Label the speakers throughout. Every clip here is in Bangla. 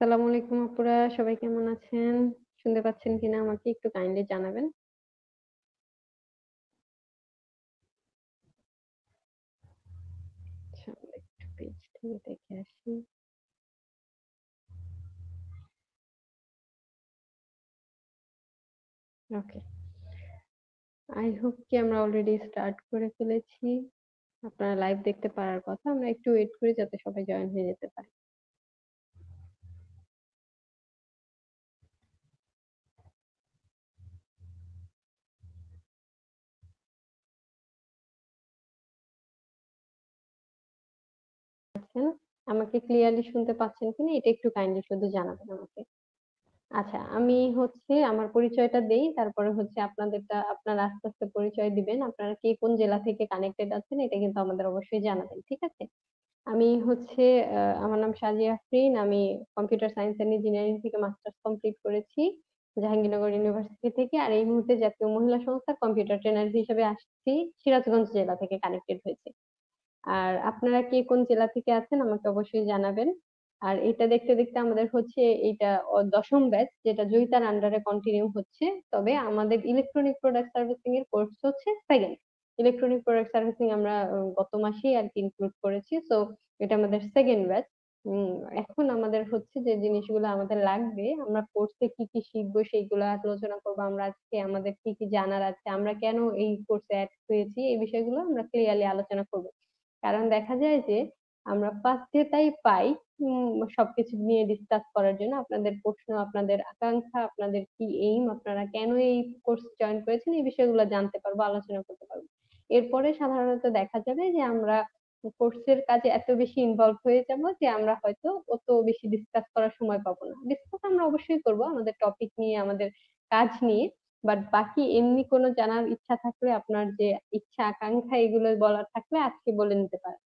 Speaker 1: আসসালামু আলাইকুম আপুরা, সবাই কেমন আছেন? শুনতে পাচ্ছেন কিনা আমাকে একটু কাইন্ডলি জানাবেন। আচ্ছা, আমরা একটু পেজ থেকে দেখে আসি। ওকে। আই হোপ কি আমরা অলরেডি স্টার্ট করে ফেলেছি। আপনারা লাইভ দেখতে পারার কথা। আমরা একটু ওয়েট করি যাতে সবাই জয়েন হয়ে যেতে পারে। আছেন? আমাকে ক্লিয়ারলি শুনতে পাচ্ছেন কিনা এটা একটু কাইন্ডলি শুধু জানাবেন আমাকে। আচ্ছা, আমি হচ্ছে আমার পরিচয়টা দেই। তারপরে হচ্ছে আপনাদেরটা আপনারা আস্তে, আস্তে পরিচয় দিবেন। আপনারা কে কোন জেলা থেকে কানেক্টেড আছেন এটা কিন্তু আমাদের অবশ্যই জানাবেন। ঠিক আছে? আমি হচ্ছে আমার নাম সাজিয়া আফরিন। আমি কম্পিউটার সায়েন্স অ্যান্ড ইঞ্জিনিয়ারিং থেকে মাস্টার্স কমপ্লিট করেছি জাহাঙ্গীরনগর ইউনিভার্সিটি থেকে। আর এই মুহূর্তে জাতীয় মহিলা সংস্থার কম্পিউটার ট্রেনার হিসেবে আসছি। সিরাজগঞ্জ জেলা থেকে কানেক্টেড হয়েছি। আর আপনারা কে কোন জেলা থেকে আছেন আমাকে অবশ্যই জানাবেন। আর এটা দেখতে, দেখতে আমাদের হচ্ছে এইটা ১০ম ব্যাচ যেটা জয়িতার আন্ডারে কন্টিনিউ হচ্ছে। তবে আমাদের ইলেকট্রনিক প্রোডাক্ট সার্ভিসিং এর কোর্স হচ্ছে 2nd। ইলেকট্রনিক প্রোডাক্ট সার্ভিসিং আমরা গত মাসেই আরকি ইনক্লুড করেছি। সো এটা আমাদের 2nd ব্যাচ। উম এখন আমাদের হচ্ছে যে জিনিসগুলো আমাদের লাগবে, আমরা কোর্সে কি, কি শিখবো সেইগুলো আলোচনা করবো। আমরা আজকে আমাদের কি, কি জানার আছে, আমরা কেন এই কোর্সে এড হয়েছি এই বিষয়গুলো আমরা ক্লিয়ারলি আলোচনা করব। কারণ দেখা যায় যে আমরা ফার্স্ট ডেটাই পাই সবকিছু নিয়ে ডিসকাস করার জন্য। আপনাদের প্রশ্ন, আপনাদের আকাঙ্ক্ষা, আপনাদের কি এইম, আপনারা কেন এই কোর্স জয়েন করেছেন এই বিষয়গুলো জানতে পারবো, আলোচনা করতে পারবো। এরপরে সাধারণত দেখা যাবে যে আমরা কোর্সের কাজে এত বেশি ইনভলভ হয়ে যাব যে আমরা হয়তো অত বেশি ডিসকাস করার সময় পাবো না। ডিসকাস আমরা অবশ্যই করব আমাদের টপিক নিয়ে, আমাদের কাজ নিয়ে। বাট বাকি এমনি কোনো জানার ইচ্ছা থাকলে, আপনার যে ইচ্ছা আকাঙ্ক্ষা এগুলো বলার থাকলে আজকে বলে নিতে পারেন।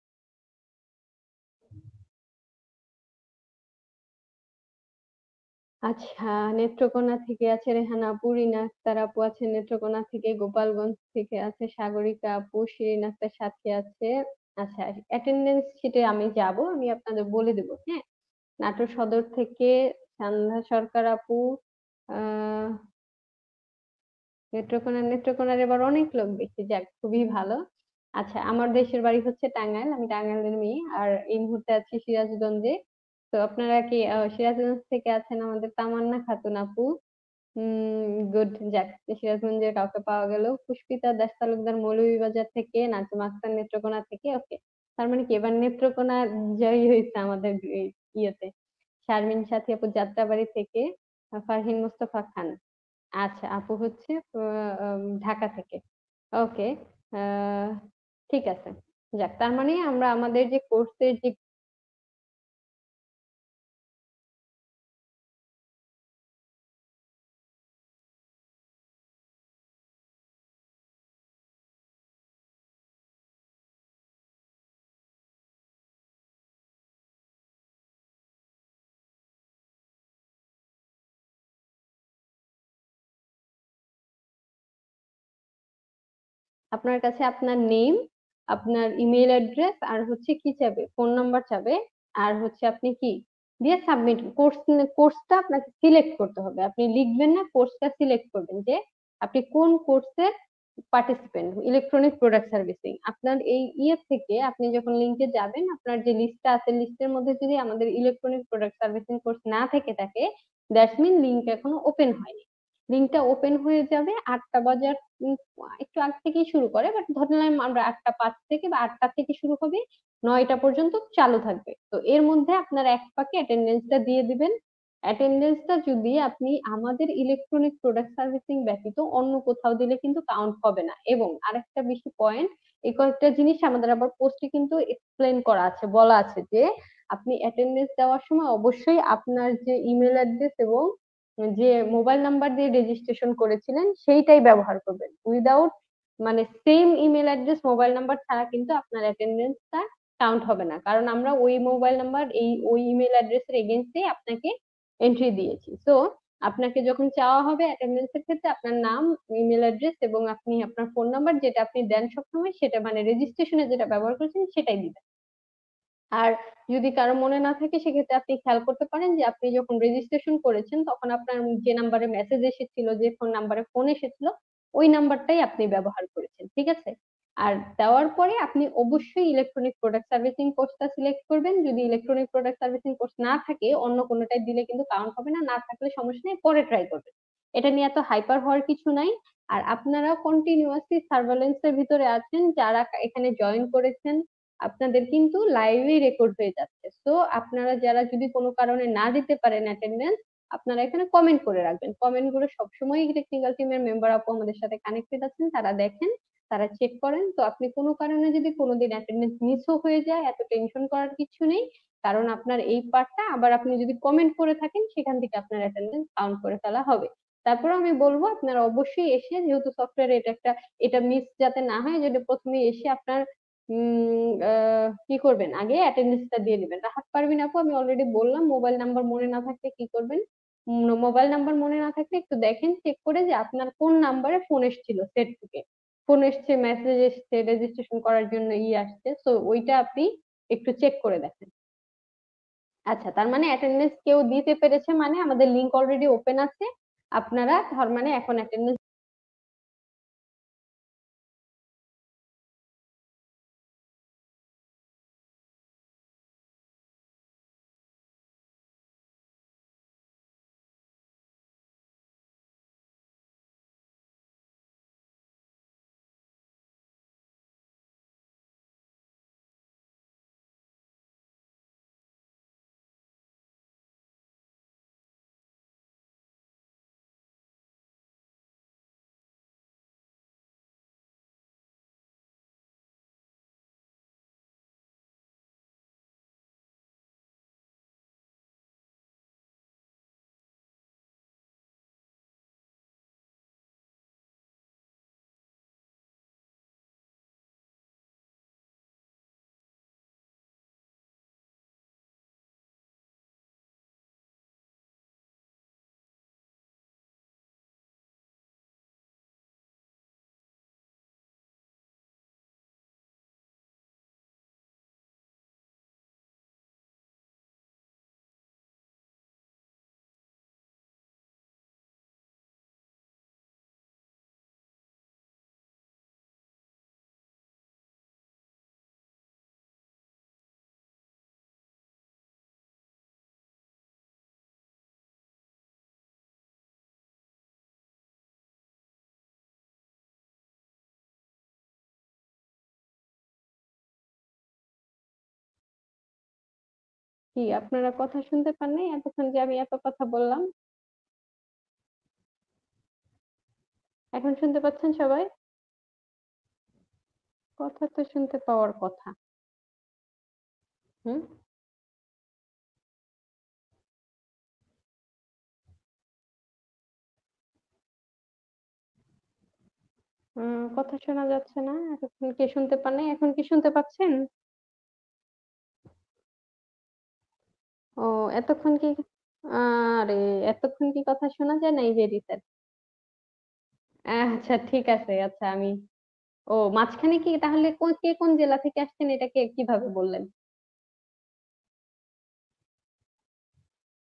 Speaker 1: আচ্ছা, নেত্রকোনা থেকে আছে রেহানা আপু, রিনা আক্তার আপু আছে নেত্রকোনা থেকে, গোপালগঞ্জ থেকে আছে সাগরিকা আপু, শিরিন আক্তার সাথী আছে। আচ্ছা, অ্যাটেন্ডেন্স শিটে আমি যাব, আমি আপনাদের বলে দেবো, হ্যাঁ। নাটোর সদর থেকে সন্ধ্যা সরকার আপু, আহ নেত্রকোনার এবার অনেক লোক দেখছি, যাক খুবই ভালো। আচ্ছা, আমার দেশের বাড়ি হচ্ছে টাঙ্গাইল, আমি টাঙ্গাইলের মেয়ে। আর এই মুহূর্তে আছি সিরাজগঞ্জে। তো আপনারা কি সিরাজগঞ্জ থেকে আছেন? আমাদের তামান্না খাতুন আপু। গুড, যাক সিরাজগঞ্জের কাউকে পাওয়া গেল। পুষ্পিতা দাস তালুকদার মৌলভীবাজার থেকে, নাজমা আক্তার নেত্রকোনা থেকে। ওকে, তার মানে কি এবার নেত্রকোনা জয়ী হয়েছে আমাদের এই ইয়েতে। শারমিন সাথী আপু যাত্রাবাড়ি থেকে, ফারহিন মুস্তফা খান। আচ্ছা, আপু হচ্ছে ঢাকা থেকে। ওকে। আহ ঠিক আছে। যাক, তার মানে আমরা আমাদের যে কোর্সের যে আপনার কাছে আপনার নেম, আপনার ইমেল অ্যাড্রেস আর হচ্ছে কি চাবে, ফোন নাম্বার চাবে। আর হচ্ছে আপনি কি দিয়ে সাবমিট কোর্সটা আপনাকে সিলেক্ট করতে হবে। আপনি লিখবেন না, কোর্সটা সিলেক্ট করবেন যে আপনি কোন কোর্সের পার্টিসিপেন্ট। ইলেকট্রনিক প্রোডাক্ট সার্ভিসিং আপনার এই ইয়ে থেকে আপনি যখন লিঙ্কে যাবেন, আপনার যে লিস্টটা আছে লিস্টের মধ্যে যদি আমাদের ইলেকট্রনিক প্রোডাক্ট সার্ভিসিং কোর্স না থেকে থাকে, দ্যাটস মিন লিঙ্ক এখনো ওপেন হয়নি। লিঙ্কটা ওপেন হয়ে যাবে ৮টা বাজার একটু আগ থেকেই শুরু করে, বাট ধরলাম আমরা ৮টা ৫ থেকে বা ৮টা থেকে শুরু হবে, ৯টা পর্যন্ত চালু থাকবে। তো এর মধ্যে আপনার এক ফাঁকে অ্যাটেন্ডেন্সটা দিয়ে দিবেন। অ্যাটেন্ডেন্সটা যদি আপনি আমাদের ইলেকট্রনিক প্রোডাক্ট সার্ভিসিং ব্যতীত অন্য কোথাও দিলে কিন্তু কাউন্ট হবে না। এবং আরেকটা বেশি পয়েন্ট, এই কয়েকটা জিনিস আমাদের আবার পোস্টে কিন্তু এক্সপ্লেন করা আছে, বলা আছে যে আপনি অ্যাটেন্ডেন্স দেওয়ার সময় অবশ্যই আপনার যে ইমেল অ্যাড্রেস এবং যে মোবাইল নাম্বার দিয়ে রেজিস্ট্রেশন করেছিলেন সেইটাই ব্যবহার করবেন। উইদাউট মানে same email address mobile number ছাড়া কিন্তু আপনার অ্যাটেন্ডেন্সটা কাউন্ট হবে না, কারণ আমরা ওই মোবাইল নাম্বার ওই ইমেল অ্যাড্রেসের এগেইনস্টে আপনাকে এন্ট্রি দিয়েছি। সো আপনাকে যখন চাওয়া হবে অ্যাটেন্ডেন্সের ক্ষেত্রে আপনার নাম, ইমেল অ্যাড্রেস এবং আপনি আপনার ফোন নাম্বার যেটা আপনি দেন সবসময়, সেটা মানে রেজিস্ট্রেশনে যেটা ব্যবহার করেছেন সেটাই দিবেন। আর যদি কারো মনে না থাকে সেক্ষেত্রে আপনি খেয়াল করতে পারেন যে আপনি যখন রেজিস্ট্রেশন করেছেন তখন আপনার যে নাম্বারে মেসেজ এসেছিল, যে ফোন নাম্বারে ফোন এসেছিল, ওই নাম্বারটাই আপনি ব্যবহার করেছেন, ঠিক আছে? আর দেওয়ার পরে আপনি অবশ্যই ইলেকট্রনিক প্রোডাক্ট সার্ভিসিং কোর্সটা সিলেক্ট করবেন। যদি ইলেকট্রনিক প্রোডাক্ট সার্ভিসিং কোর্স না থাকে অন্য কোনোটাই দিলে কিন্তু কাউন্ট হবে না, না থাকলে সমস্যা নেই, পরে ট্রাই করবেন। এটা নিয়ে এত হাইপার হওয়ার কিছু নাই। আর আপনারা কন্টিনিউয়াসলি সার্ভেলেন্সের ভিতরে আছেন, যারা এখানে জয়েন করেছেন আপনাদের কিন্তু লাইভে রেকর্ড হয়ে যাচ্ছে। তো আপনারা যারা যদি কোনো কারণে না দিতে পারেন অ্যাটেন্ডেন্স, আপনারা এখানে কমেন্ট করে রাখবেন। কমেন্ট করে সবসময় টেকনিক্যাল টিমের মেম্বার আপু আমাদের সাথে কানেক্টেড আছেন, তারা দেখেন, তারা চেক করেন। তো আপনি কোনো কারণে যদি কোনোদিন অ্যাটেন্ডেন্স মিসও হয়ে যায়, এত টেনশন করার কিছু নেই, কারণ আপনার এই পার্টটা আবার আপনি যদি কমেন্ট করে থাকেন সেখান থেকে আপনার অ্যাটেন্ডেন্স কাউন্ট করে ফেলা হবে। তারপরে আমি বলবো আপনারা অবশ্যই এসে, যেহেতু সফটওয়্যারে এটা একটা, এটা মিস যাতে না হয়, যদি প্রথমে এসে আপনার কি করবেন, আগে অ্যাটেন্ডেন্সটা দিয়ে দিবেন। রাহাত পারভিন আপু, আমি অলরেডি বললাম মোবাইল নাম্বার মনে না থাকলে কি করবেন। মোবাইল নাম্বার মনে না থাকলে একটু দেখেন চেক করে যে আপনার কোন নাম্বারে ফোন এসেছিল, সেট থেকে ফোন এসছে, মেসেজ এসছে, রেজিস্ট্রেশন করার জন্য আসছে, তো ওইটা আপনি একটু চেক করে দেখেন। আচ্ছা, তার মানে অ্যাটেন্ডেন্স কেউ দিতে পেরেছে, মানে আমাদের লিংক অলরেডি ওপেন আছে, আপনারা তার মানে এখন অ্যাটেন্ডেন্স। কি আপনারা কথা শুনতে পান নাই এতক্ষণ যে আমি এত কথা বললাম? এখন শুনতে পাচ্ছেন সবাই? কথা তো শুনতে পাওয়ার কথা। হুম। কথা শোনা যাচ্ছে না, এতক্ষণ কি শুনতে পান নাই, এখন কি শুনতে পাচ্ছেন? ও, এতক্ষণ কি, আরে, এতক্ষণ কি কথা শোনা যায় নাই, ভেরি স্যাড। আচ্ছা ঠিক আছে, আচ্ছা আমি, ও মাঝখানে কি তাহলে কে কোন জেলা থেকে আসছেন এটাকে কিভাবে বললেন?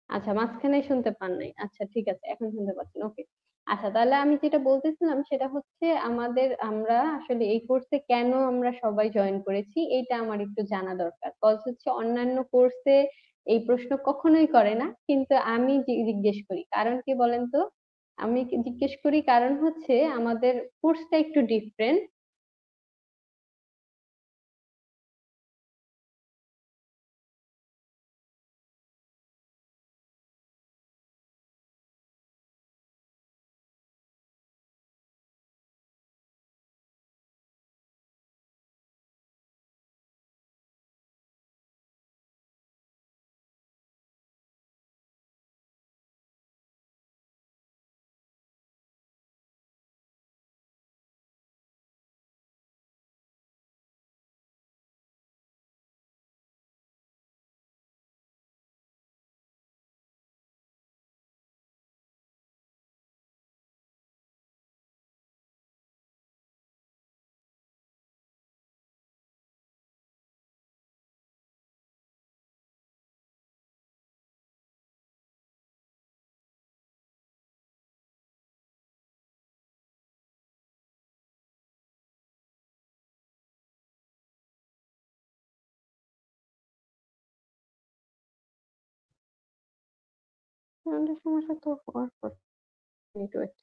Speaker 1: আচ্ছা, মাঝখানে শুনতে পান নাই, আচ্ছা ঠিক আছে, এখন শুনতে পাচ্ছেন, ওকে। আচ্ছা, তাহলে আমি যেটা বলতেছিলাম সেটা হচ্ছে আমরা আসলে এই কোর্সে কেন আমরা সবাই জয়েন করেছি এইটা আমার একটু জানা দরকার। কজ হচ্ছে অন্যান্য কোর্সে এই প্রশ্ন কখনোই করে না, কিন্তু আমি জিজ্ঞেস করি, কারণ কি বলেন তো? আমি জিজ্ঞেস করি কারণ হচ্ছে আমাদের কোর্সটা একটু ডিফারেন্ট। সাউন্ডের সমস্যা তো হওয়ার কথা। Minute wait.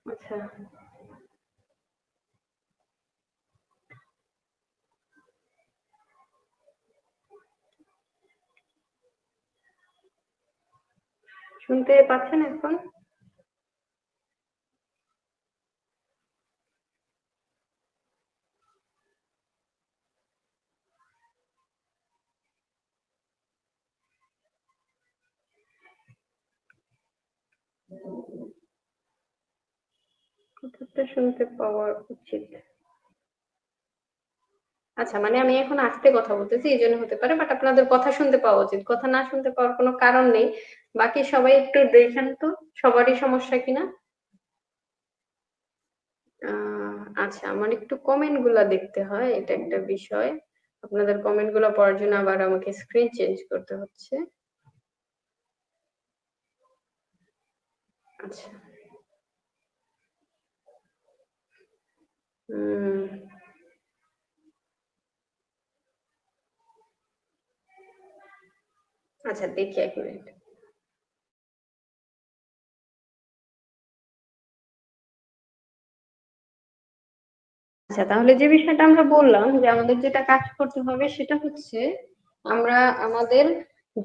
Speaker 1: আচ্ছা। শুনতে পাচ্ছেন এখন? কথাটা শুনতে পাওয়া উচিত। আচ্ছা, মানে আমি এখন আস্তে কথা বলতেছি এইজন্য হতে পারে, বাট আপনাদের কথা শুনতে পাওয়া উচিত। কথা না শুনতে পাওয়ার কোনো কারণ নেই। বাকি সবাই একটু দেখেন তো সবারই সমস্যা কিনা। আচ্ছা, আমার একটু কমেন্ট গুলা দেখতে হয়, এটা একটা বিষয়। আপনাদের কমেন্ট গুলা পড়ার জন্য আবার আমাকে স্ক্রিন চেঞ্জ করতে হচ্ছে। আচ্ছা। উম, আচ্ছা, দেখি 1 মিনিট। আচ্ছা, তাহলে যে বিষয়টা আমরা বললাম যে আমাদের যেটা কাজ করতে হবে সেটা হচ্ছে আমরা আমাদের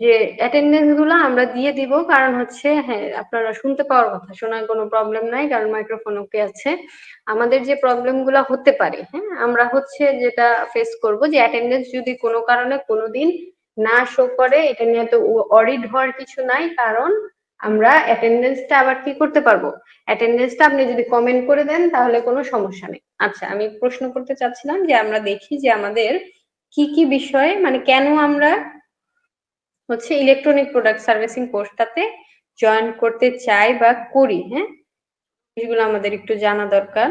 Speaker 1: যে অ্যাটেন্ডেন্স গুলো আমরা দিয়ে দিব, কারণ হচ্ছে হ্যাঁ আপনারা শুনতে পাওয়ার কথা, শোনার কোনো প্রবলেম নাই কারণ মাইক্রোফোন ওকে আছে। আমাদের যে প্রবলেম গুলো হতে পারে, হ্যাঁ আমরা হচ্ছে যেটা ফেস করব যে অ্যাটেন্ডেন্স যদি কোনো কারণে কোনোদিন না শো করে, এটা নিয়ে তো অডিট হওয়ার কিছু নাই, কারণ আমরা অ্যাটেন্ডেন্সটা আবার কি করতে পারবো, অ্যাটেন্ডেন্সটা আপনি যদি কমেন্ট করে দেন তাহলে কোনো সমস্যা নেই। আচ্ছা, আমি প্রশ্ন করতে চাচ্ছিলাম যে আমরা দেখি যে আমাদের কি কি বিষয়ে, মানে কেন আমরা হচ্ছে ইলেকট্রনিক প্রোডাক্ট সার্ভিসিং কোর্সটাতে জয়েন করতে চাই বা করি, হ্যাঁ এগুলো আমাদের একটু জানা দরকার।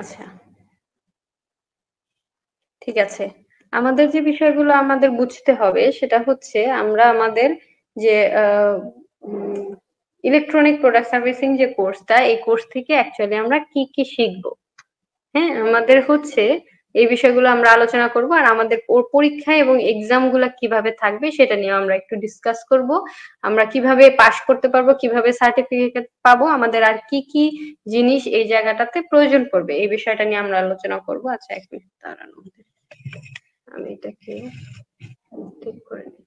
Speaker 1: আচ্ছা, ঠিক আছে। আমাদের যে বিষয়গুলো আমাদের বুঝতে হবে সেটা হচ্ছে আমরা আমাদের যে ইলেকট্রনিক প্রোডাক্ট সার্ভিসিং যে কোর্সটা, এই কোর্স থেকে অ্যাকচুয়ালি আমরা কি কি শিখবো। হ্যাঁ, আমাদের হচ্ছে এই বিষয়গুলো আমরা আলোচনা করব, আর আমাদের পরীক্ষা এবং এক্সাম গুলা কিভাবে থাকবে সেটা নিয়ে আমরা একটু ডিসকাস করব। আমরা কিভাবে পাশ করতে পারবো, কিভাবে সার্টিফিকেট পাবো, আমাদের আর কি কি জিনিস এই জায়গাটাতে প্রয়োজন পড়বে, এই বিষয়টা নিয়ে আমরা আলোচনা করব। আচ্ছা, 1 মিনিট দাঁড়ান, আমি এটাকে ঠিক করে নিই।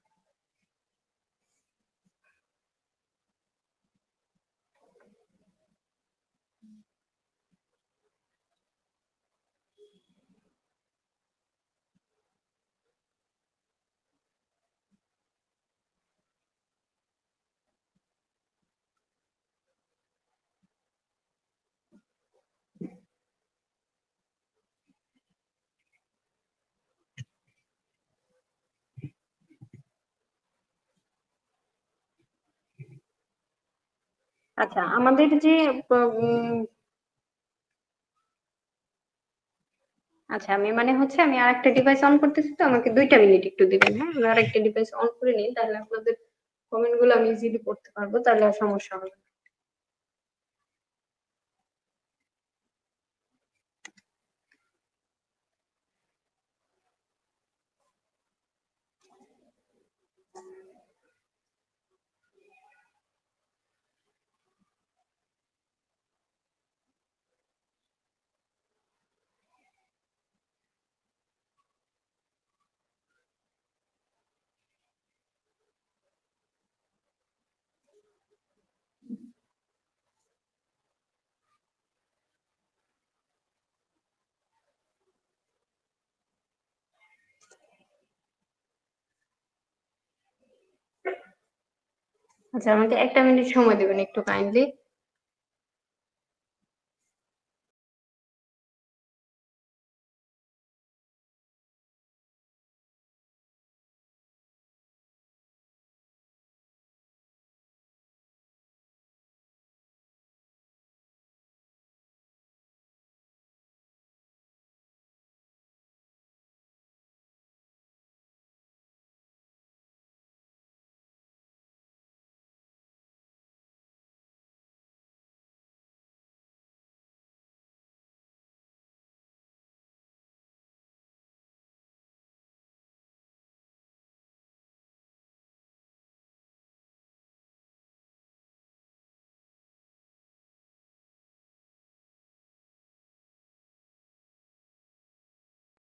Speaker 1: আচ্ছা, আমাদের যে আচ্ছা, আমি মানে হচ্ছে আমি আরেকটা ডিভাইস অন করতেছি, তো আমাকে 2টা মিনিট একটু দিবেন। হ্যাঁ, আমি আরেকটা ডিভাইস অন করে নিই, তাহলে আপনাদের কমেন্ট গুলো আমি ইজিলি পড়তে পারবো, তাহলে আর সমস্যা হবে না। আচ্ছা, আমাকে 1টা মিনিট সময় দেবেন একটু কাইন্ডলি।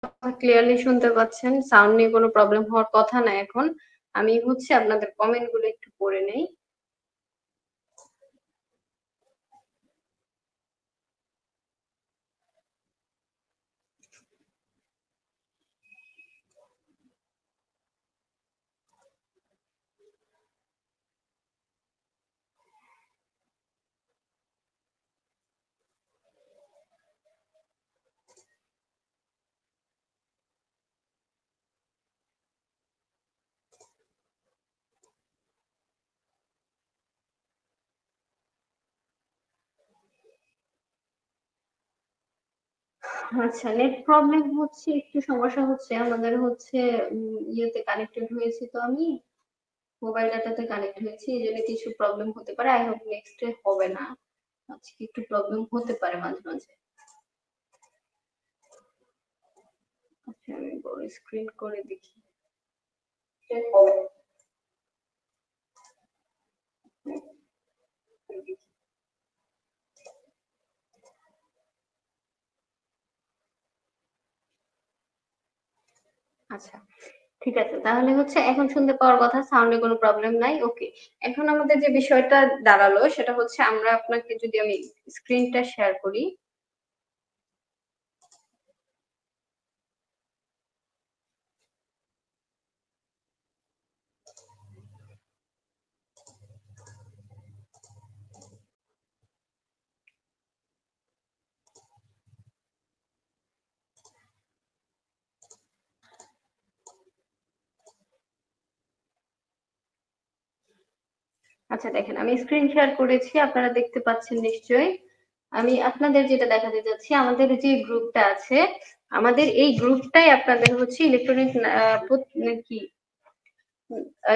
Speaker 1: কথা ক্লিয়ারলি শুনতে পাচ্ছেন। সাউন্ড নিয়ে কোনো প্রবলেম হওয়ার কথা না এখন। আমি হচ্ছে আপনাদের কমেন্ট গুলো একটু পড়ে নেই। আচ্ছা, নেট প্রবলেম হচ্ছে, একটু সমস্যা হচ্ছে। আমাদের হচ্ছে ইয়েতে কানেক্টেড হয়েছি তো আমি। মোবাইল ডাটাতে কানেক্ট হয়েছি। এজন্য কিছু প্রবলেম হতে পারে। আই হোপ নেক্সট ডে হবে না। আজকে একটু প্রবলেম হতে পারে মাঝে, মাঝে। আচ্ছা, আমি বড় স্ক্রিন করে দেখি। হবে। আচ্ছা, ঠিক আছে। তাহলে হচ্ছে এখন শুনতে পাওয়ার কথা, সাউন্ডে কোনো প্রবলেম নাই। ওকে। এখন আমাদের যে বিষয়টা দাঁড়ালো সেটা হচ্ছে আমরা আপনাকে যদি আমি স্ক্রিনটা শেয়ার করি। আচ্ছা দেখেন, আমি স্ক্রিন শেয়ার করেছি, আপনারা দেখতে পাচ্ছেন নিশ্চয়ই। আমি আপনাদের যেটা দেখাতে যাচ্ছি, আমাদের যে গ্রুপটা আছে, আমাদের এই গ্রুপটাই আপনাদের হচ্ছে ইলেকট্রনিক কি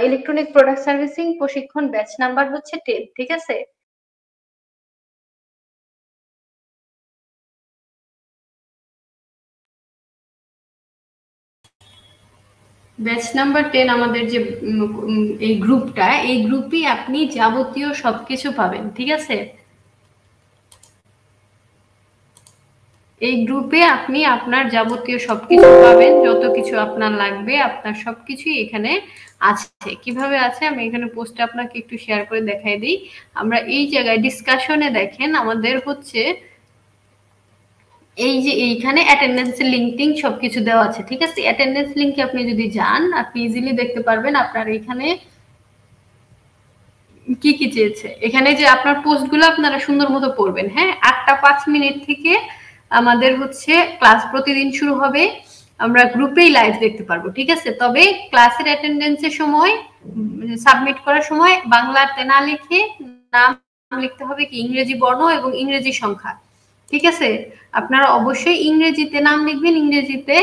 Speaker 1: ইলেকট্রনিক প্রোডাক্ট সার্ভিসিং প্রশিক্ষণ ব্যাচ নাম্বার হচ্ছে 10, ঠিক আছে? ব্যাচ নাম্বার 10 আমাদের যে এই গ্রুপটা, এই গ্রুপে আপনি যাবতীয় সবকিছু পাবেন, ঠিক আছে? এই গ্রুপে আপনি আপনার যাবতীয় সবকিছু পাবেন, যত কিছু আপনার লাগবে আপনার সবকিছুই এখানে আছে। কিভাবে আছে আমি এখানে পোস্টে আপনাকে একটু শেয়ার করে দেখাই দিই। আমরা এই জায়গায় ডিসকাশনে দেখেন আমাদের হচ্ছে এই যে এইখানে অ্যাটেন্ডেন্সের লিঙ্ক টিঙ্ক সবকিছু দেওয়া আছে, ঠিক আছে? অ্যাটেন্ডেন্স লিঙ্কে আপনি যদি যান আপনি ইজিলি দেখতে পারবেন আপনার এখানে কি কি চেয়েছে। এখানে যে আপনার পোস্টগুলো আপনারা সুন্দর মতো পড়বেন, হ্যাঁ? 8টা 5 মিনিট থেকে আমাদের হচ্ছে ক্লাস প্রতিদিন শুরু হবে। আমরা গ্রুপেই লাইভ দেখতে পারবো, ঠিক আছে? তবে ক্লাসের অ্যাটেন্ডেন্সের সময় সাবমিট করার সময় বাংলাতে না লিখে নাম লিখতে হবে কি ইংরেজি বর্ণ এবং ইংরেজি সংখ্যা, ঠিক আছে? আপনারা অবশ্যই ইংরেজিতে নাম লিখবেন, ইংরেজিতে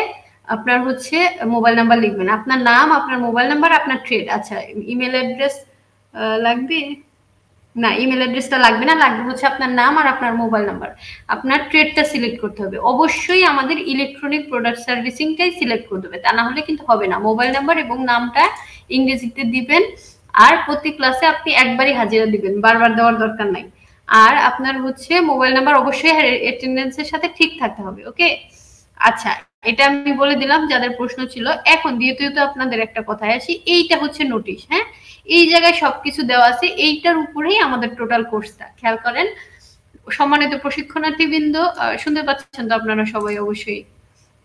Speaker 1: আপনার হচ্ছে মোবাইল নাম্বার লিখবেন, আপনার নাম, আপনার মোবাইল নাম্বার, আপনার ট্রেড। আচ্ছা, ইমেল অ্যাড্রেস লাগবে না, ইমেল অ্যাড্রেসটা লাগবে না, লাগবে হচ্ছে আপনার নাম আর আপনার মোবাইল নাম্বার। আপনার ট্রেডটা সিলেক্ট করতে হবে, অবশ্যই আমাদের ইলেকট্রনিক প্রোডাক্ট সার্ভিসিংটাই সিলেক্ট করতে হবে, তা না হলে কিন্তু হবে না। মোবাইল নাম্বার এবং নামটা ইংরেজিতে দিবেন। আর প্রতি ক্লাসে আপনি একবারই হাজিরা দিবেন, বারবার দেওয়ার দরকার নাই। আর আপনার হচ্ছে মোবাইল নাম্বার অবশ্যই অ্যাটেন্ডেন্সের সাথে ঠিক থাকতে হবে, ওকে? আচ্ছা, এটা আমি বলে দিলাম যাদের প্রশ্ন ছিল। এখন দ্বিতীয়ত আপনাদের একটা কথায় আসি, এইটা হচ্ছে নোটিশ, হ্যাঁ? এই জায়গায় সবকিছু দেওয়া আছে, এইটার উপরেই আমাদের টোটাল কোর্সটা, খেয়াল করেন। সম্মানিত প্রশিক্ষণার্থী বৃন্দ, শুনতে পাচ্ছেন তো আপনারা সবাই অবশ্যই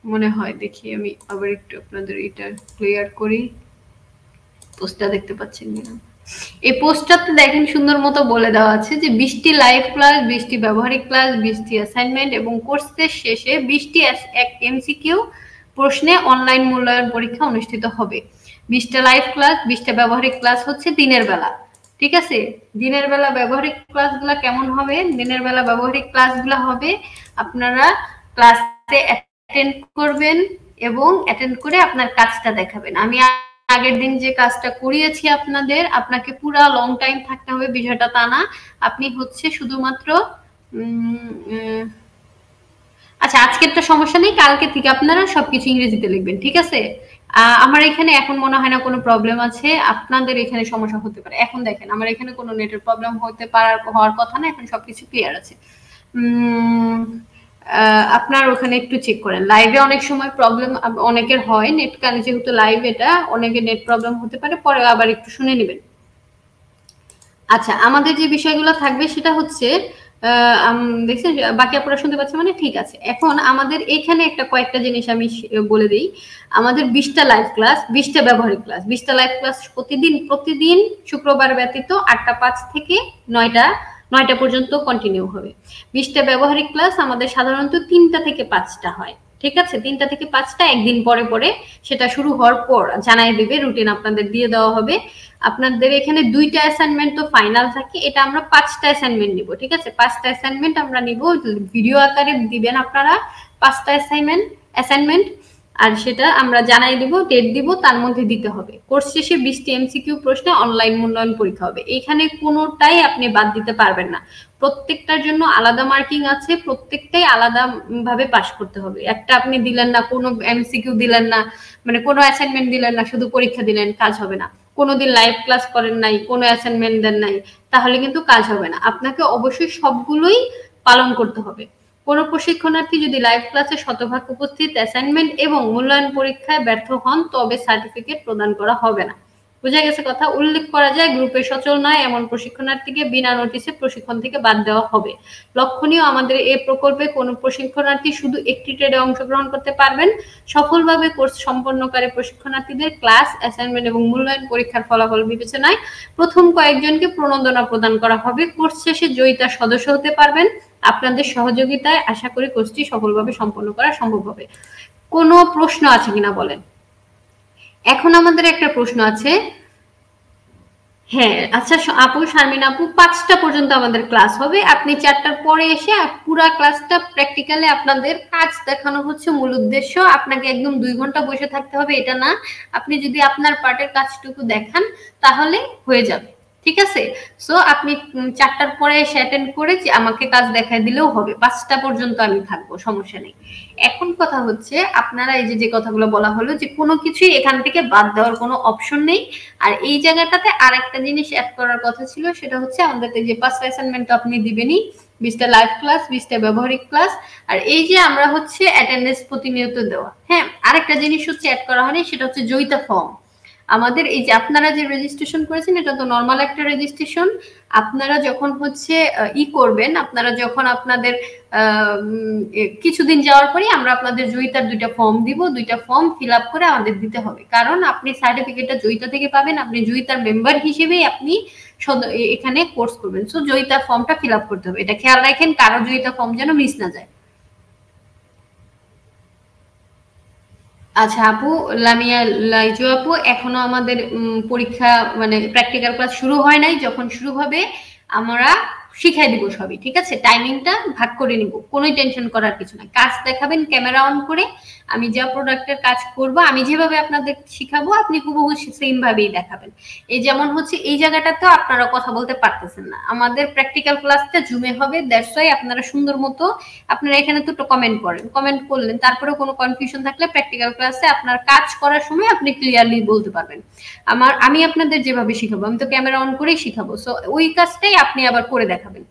Speaker 1: মনে হয়। দেখি আমি আবার একটু আপনাদের এটা ক্লিয়ার করি, পোস্টটা দেখতে পাচ্ছেন কিনা। এই পোস্টটাতে দেখেন সুন্দর মতো বলে দেওয়া আছে যে 20টি লাইভ ক্লাস, 20টি ব্যবহারিক ক্লাস, 20টি অ্যাসাইনমেন্ট এবং কোর্সের শেষে 20টি এমসিকিউ প্রশ্নে অনলাইন মূল্যায়ন পরীক্ষা অনুষ্ঠিত হবে। 20টা লাইভ ক্লাস, 20টা ব্যবহারিক ক্লাস হচ্ছে দিনের বেলা, ঠিক আছে? দিনের বেলা ব্যবহারিক ক্লাসগুলো কেমন হবে? দিনের বেলা ব্যবহারিক ক্লাসগুলো হবে আপনারা ক্লাসে অ্যাটেন্ড করবেন এবং অ্যাটেন্ড করে আপনার কাজটা দেখাবেন। আমি আগের দিন যে কাজটা করিয়েছি আপনাদের, আপনাকে পুরা লং টাইম থাকতে হবে বিষয়টা তা না। আপনি হচ্ছে শুধুমাত্র আচ্ছা, আজকেরটা সমস্যা নেই, কালকে থেকে আপনারা সবকিছু ইংরেজিতে লিখবেন, ঠিক আছে? আমার এখানে এখন মনে হয় না কোনো প্রবলেম আছে, আপনাদের এখানে সমস্যা হতে পারে। এখন দেখেন আমার এখানে কোনো নেটের প্রবলেম হতে পারার হওয়ার কথা না, এখন সবকিছু ক্লিয়ার আছে।
Speaker 2: আপনার ওখানে একটু চেক করেন। লাইভে অনেক সময় প্রবলেম অনেকের হয়, নেট কানেক্ট যেহেতু লাইভ, এটা অনেকের নেট প্রবলেম হতে পারে, পরে আবার একটু শুনে নেবেন। আচ্ছা, আমাদের যে বিষয়গুলো থাকবে সেটা হচ্ছে দেখছেন বাকি আপনারা শুনতে পাচ্ছেন, মানে ঠিক আছে। এখন আমাদের এখানে একটা কয়েকটা জিনিস আমি বলে দিই। আমাদের 20টা লাইভ ক্লাস, 20টা ব্যবহারিক ক্লাস, 20টা লাইভ ক্লাস প্রতিদিন শুক্রবার ব্যতীত 8টা 5 থেকে 9টা পর্যন্ত কন্টিনিউ হবে। 20টা ব্যবহারিক ক্লাস আমাদের সাধারণত 3টা থেকে 5টা হয়, ঠিক আছে। 3টা থেকে 5টা একদিন পরে পরে সেটা শুরু হওয়ার পর জানাই দেবে, রুটিন আপনাদের দিয়ে দেওয়া হবে। আপনাদের এখানে 2টা অ্যাসাইনমেন্ট তো ফাইনাল থাকে, এটা আমরা 5টা অ্যাসাইনমেন্ট নিব, ঠিক আছে। 5টা অ্যাসাইনমেন্ট আমরা নিব, ভিডিও আকারে দিবেন আপনারা 5টা অ্যাসাইনমেন্ট। আর সেটা আমরা জানাই দিব, ডেট দিব, তার মধ্যে দিতে হবে। কোর্স শেষে 20টি এমসিকিউ প্রশ্নে অনলাইন মূল্যায়ন পরীক্ষা হবে। এখানে কোনোটাই আপনি বাদ দিতে পারবেন না, প্রত্যেকটার জন্য আলাদা মার্কিং আছে, প্রত্যেকটাই আলাদা ভাবে পাস করতে হবে। একটা আপনি দিলেন না, কোনো এমসিকিউ দিলেন না, মানে কোনো অ্যাসাইনমেন্ট দিলেন না, শুধু পরীক্ষা দিলেন, কাজ হবে না। কোনোদিন লাইভ ক্লাস করেন নাই, কোনো অ্যাসাইনমেন্ট দেন নাই, তাহলে কিন্তু কাজ হবে না। আপনাকে অবশ্যই সবগুলোই পালন করতে হবে। কোনো প্রশিক্ষণার্থী যদি লাইভ ক্লাসে শতভাগ উপস্থিত, অ্যাসাইনমেন্ট এবং মূল্যায়ন পরীক্ষায় ব্যর্থ হন, তবে সার্টিফিকেট প্রদান করা হবে না। বোঝা গেছে কথা? উল্লেখ করা যায়, গ্রুপে সচল নয় এমন প্রশিক্ষণার্থীকে বিনা নোটিশে প্রশিক্ষণ থেকে বাদ দেওয়া হবে। লক্ষণীয়, আমাদের এই প্রকল্পে কোনো প্রশিক্ষণার্থী শুধু একটি ট্রেডে অংশগ্রহণ করতে পারবেন। সফলভাবে কোর্স সম্পন্নকারী প্রশিক্ষণার্থীদের ক্লাস, অ্যাসাইনমেন্ট এবং মূল্যায়ন পরীক্ষার ফলাফল বিবেচনায় প্রথম কয়েকজনকে প্রণোদনা প্রদান করা হবে। কোর্স শেষে জয়িতা সদস্য হতে পারবেন। আপনাদের সহযোগিতায় আশা করি কোর্সটি সফলভাবে সম্পন্ন করা সম্ভব হবে। কোনো প্রশ্ন আছে কিনা বলেন? এখন আমাদের একটা প্রশ্ন আছে। হ্যাঁ, আচ্ছা আপু, শারমিন আপু, 5টা পর্যন্ত আমাদের ক্লাস হবে। আপনি 4টার পরে এসে পুরা ক্লাসটা প্র্যাকটিক্যালি আপনাদের কাজ দেখানো হচ্ছে মূল উদ্দেশ্য। আপনাকে একদম 2 ঘন্টা বসে থাকতে হবে এটা না। আপনি যদি আপনার পার্টের কাজটুকু দেখান তাহলে হয়ে যাবে, ঠিক আছে। সো আপনি 4টার পরে এসে অ্যাটেন্ড করে আমাকে কাজ দেখায় দিলেও হবে। 5টা পর্যন্ত আমি থাকবো, সমস্যা নেই। এখন কথা হচ্ছে, আপনারা এই যে কথাগুলো বলা হলো, যে কোনো কিছুই এখান থেকে বাদ দেওয়ার কোনো অপশন নেই। আর এই জায়গাটাতে আর একটা জিনিস অ্যাড করার কথা ছিল, সেটা হচ্ছে আমাদের যে 5টা অ্যাসাইনমেন্ট আপনি দিবেনই, 20টা লাইভ ক্লাস, 20টা ব্যবহারিক ক্লাস, আর এই যে আমরা হচ্ছে অ্যাটেন্ডেন্স প্রতিনিয়ত দেওয়া। হ্যাঁ, আরেকটা জিনিস হচ্ছে অ্যাড করা হয়নি, সেটা হচ্ছে জয়িতা ফর্ম। আমাদের এই যে আপনারা যে রেজিস্ট্রেশন করেছেন, এটা তো নর্মাল একটা রেজিস্ট্রেশন। আপনারা যখন হচ্ছে করবেন, আপনারা যখন আপনাদের কিছুদিন যাওয়ার পরে আমরা আপনাদের জয়িতার 2টা ফর্ম দিব, 2টা ফর্ম ফিল আপ করে আমাদের দিতে হবে। কারণ আপনি সার্টিফিকেটটা জয়িতা থেকে পাবেন, আপনি জয়িতার মেম্বার হিসেবেই আপনি এখানে কোর্স করবেন। সো জয়িতার ফর্মটা ফিল আপ করতে হবে, এটা খেয়াল রাখেন, কারো জয়িতা ফর্ম যেন মিস না যায়। আচ্ছা আপু, লামিয়া লাইজু আপু, এখনো আমাদের পরীক্ষা মানে প্র্যাকটিক্যাল ক্লাস শুরু হয় নাই। যখন শুরু হবে আমরা শিখাই দিব সবই, ঠিক আছে। টাইমিংটা ভাগ করে নিব, কোনো টেনশন করার কিছু নাই। কাজ দেখাবেন ক্যামেরা অন করে, আমি যা প্রোডাক্টের কাজ করব, আমি যেভাবে আপনাদের শিখাবো আপনি হুবহু সেম ভাবেই দেখাবেন। এই যেমন হচ্ছে এই জায়গাটাতে আপনারা কথা বলতে পারতেছেন না, আমাদের প্র্যাকটিক্যাল ক্লাসটা জুমে হবে, দ্যাটস ওয়াই আপনারা সুন্দর মতো আপনারা এখানে তো কমেন্ট করেন, কমেন্ট করলেন, তারপরে কোনো কনফিউশন থাকলে প্র্যাকটিক্যাল ক্লাসে আপনার কাজ করার সময় আপনি ক্লিয়ারলি বলতে পারবেন। আমি আপনাদের যেভাবে শিখাবো, আমি তো ক্যামেরা অন করেই শিখাবো, সো ওই কাজটাই আপনি আবার করে দেখাবেন।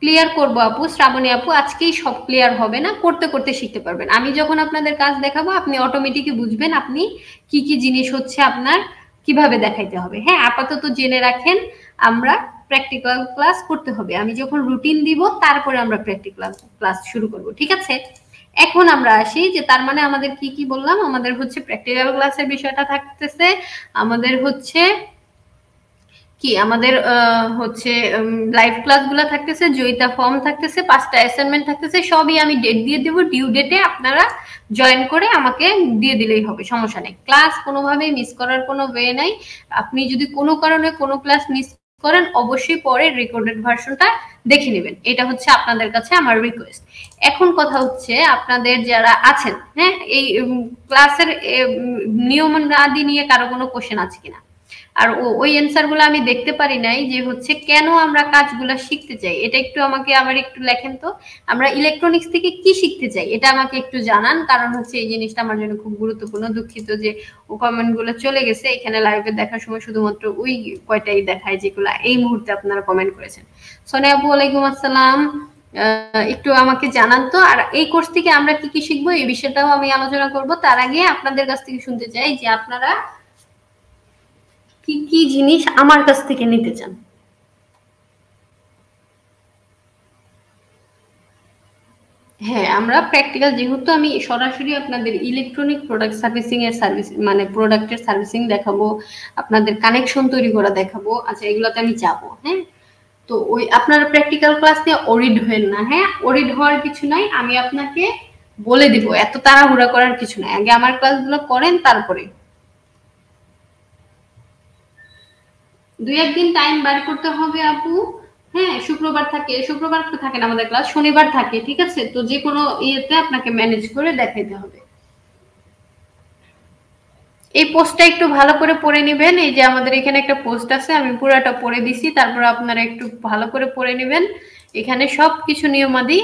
Speaker 2: ক্লিয়ার করবো আপু, শ্রাবণী আপু, আজকেই সব ক্লিয়ার হবে না, করতে করতে শিখতে পারবেন। আমি যখন আপনাদের কাজ দেখাবো আপনি অটোমেটিকই বুঝবেন আপনি কি কি জিনিস হচ্ছে আপনার কিভাবে দেখাইতে হবে। হ্যাঁ, আপাতত জেনে রাখেন আমরা প্র্যাকটিক্যাল ক্লাস করতে হবে। আমি যখন রুটিন দিব তারপরে আমরা প্র্যাকটিক্যাল ক্লাস শুরু করব, ঠিক আছে। এখন আমরা আসি যে তার মানে আমাদের কি কি বললাম, আমাদের হচ্ছে প্র্যাকটিক্যাল ক্লাসের বিষয়টা থাকতেছে, আমাদের হচ্ছে কি আমাদের হচ্ছে লাইভ ক্লাসগুলো থাকতেছে, জয়িতা ফর্ম থাকতেছে, 5টা অ্যাসাইনমেন্ট থাকতেছে, সবই আমি ডেট দিয়ে দেব। ডিউ ডেটে আপনারা জয়েন করে আমাকে দিয়ে দিলেই হবে, সমস্যা নেই। ক্লাস কোনোভাবেই মিস করার কোনো ওয়ে নাই। আপনি যদি কোনো কারণে কোনো ক্লাস মিস করেন, অবশ্যই পরে রেকর্ডেড ভার্সনটা দেখে নেবেন, এটা হচ্ছে আপনাদের কাছে আমার রিকোয়েস্ট। এখন কথা হচ্ছে, আপনাদের যারা আছেন, হ্যাঁ, এই ক্লাসের নিয়ম আদি নিয়ে কারো কোনো কোশ্চেন আছে কিনা? আর ওই অ্যান্সার গুলো আমি দেখতে পারি নাই, যে হচ্ছে কেন আমরা কাজগুলো শিখতে চাই, এটা একটু আমাকে আবার একটু লেখেন তো। আমরা ইলেকট্রনিক্স থেকে কি শিখতে চাই এটা আমাকে একটু জানান, কারণ হচ্ছে এই জিনিসটা আমার জন্য খুব গুরুত্বপূর্ণ। দুঃখিত যে ও কমেন্ট গুলো চলে গেছে, এখানে লাইভে দেখার সময় শুধুমাত্র ওই কয়টাই দেখায় যেগুলা এই মুহূর্তে আপনারা কমেন্ট করেছেন। সোনিয়া আপু, ওয়ালাইকুম আসসালাম। একটু আমাকে জানান তো। আর এই কোর্স থেকে আমরা কি কি শিখবো এই বিষয়টাও আমি আলোচনা করব। তার আগে আপনাদের কাছ থেকে শুনতে চাই যে আপনারা কি কি জিনিস আমার কাছ থেকে নিতে চান। হ্যাঁ, আমরা প্র্যাকটিক্যাল, যেহেতু আমি সরাসরি আপনাদের ইলেকট্রনিক প্রোডাক্ট সার্ভিসিং এর সার্ভিস মানে প্রোডাক্টের সার্ভিসিং দেখাবো, আপনাদের কানেকশন তৈরি করা দেখাবো। আচ্ছা, এগুলোতে আমি যাবো। হ্যাঁ, তো ওই আপনারা প্র্যাকটিক্যাল ক্লাস নিয়ে অরিড হবেন না। হ্যাঁ, অরিড হওয়ার কিছু নাই, আমি আপনাকে বলে দিব, এত তাড়াহুড়া করার কিছু নাই। আগে আমার ক্লাসগুলো করেন, তারপরে দুই একদিন টাইম বার করতে হবে আপু। হ্যাঁ, শুক্রবার থাকে, শুক্রবার তো থাকে না আমাদের ক্লাস, শনিবার থাকে, ঠিক আছে? তো যে কোনো ইয়েতে আপনাকে ম্যানেজ করে দেখাইতে হবে। এই পোস্টটা একটু ভালো করে পড়ে নেবেন। এই যে আমাদের এখানে একটা পোস্ট আছে, আমি পুরাটা পড়ে দিছি, তারপর আপনারা একটু ভালো করে পড়ে নেবেন। এখানে সব কিছু নিয়মাদি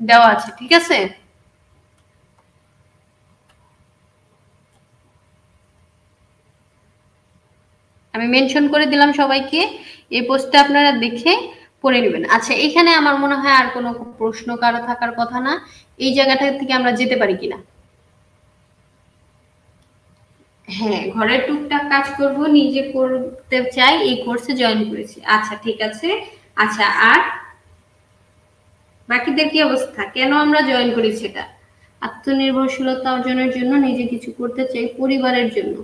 Speaker 2: দেওয়া আছে, ঠিক আছে? আমি মেনশন করে দিলাম সবাইকে। এই পোস্টটা আপনারা দেখে পড়ে নেবেন। আচ্ছা, এখানে আমার মনে হয় আর কোনো প্রশ্ন কারো থাকার কথা না। এই জায়গাটা থেকে আমরা যেতে পারি কিনা? হ্যাঁ, ঘরের টুকটাক কাজ করব, নিজে করতে চাই, এই কোর্সে জয়েন করেছি। আচ্ছা, ঠিক আছে। আচ্ছা, আর বাকিদের কি অবস্থা, কেন আমরা জয়েন করেছি এটা? আত্মনির্ভরশীলতা অর্জনের জন্য, নিজে কিছু করতে চাই পরিবারের জন্য।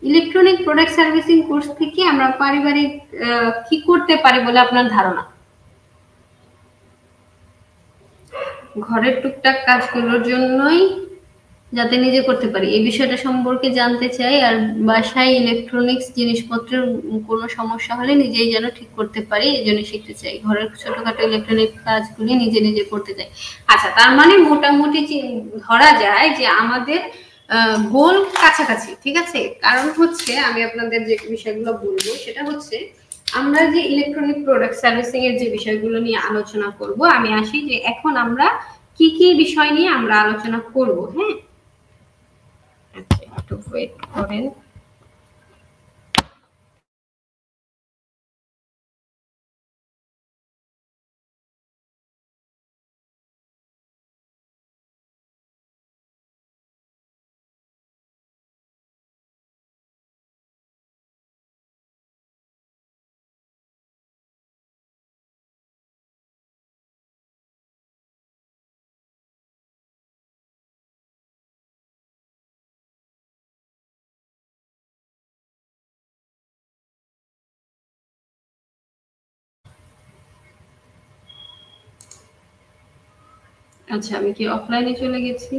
Speaker 2: ইলেকট্রনিক প্রোডাক্ট সার্ভিসিং কোর্স থেকে আমরা পারিবারিক কি করতে পারি বলে আপনার ধারণা? ঘরের টুকটাক কাজগুলোর জন্যই, যাতে নিজে করতে পারি এই বিষয়টা সম্পর্কে জানতে চাই। আর বাসায় ইলেকট্রনিক্স জিনিসপত্রের কোনো সমস্যা হলে নিজেই যেন ঠিক করতে পারি, এই জন্য শিখতে চাই। ঘরের ছোটখাটো ইলেকট্রনিক কাজগুলি নিজে নিজে করতে চাই। আচ্ছা, তার মানে মোটামুটি ধরা যায় যে আমাদের গোল কাছাকাছি, ঠিক আছে? কারণ হচ্ছে আমি আপনাদের যে বিষয়গুলো বলবো সেটা হচ্ছে, আমরা যে ইলেকট্রনিক প্রোডাক্ট সার্ভিসিং এর যে বিষয়গুলো নিয়ে আলোচনা করব, আমি আসি যে এখন আমরা কি কি বিষয় নিয়ে আমরা আলোচনা করব। হ্যাঁ, আচ্ছা, একটু ওয়েট করেন। আচ্ছা, আমি কি অফলাইনে চলে গেছি?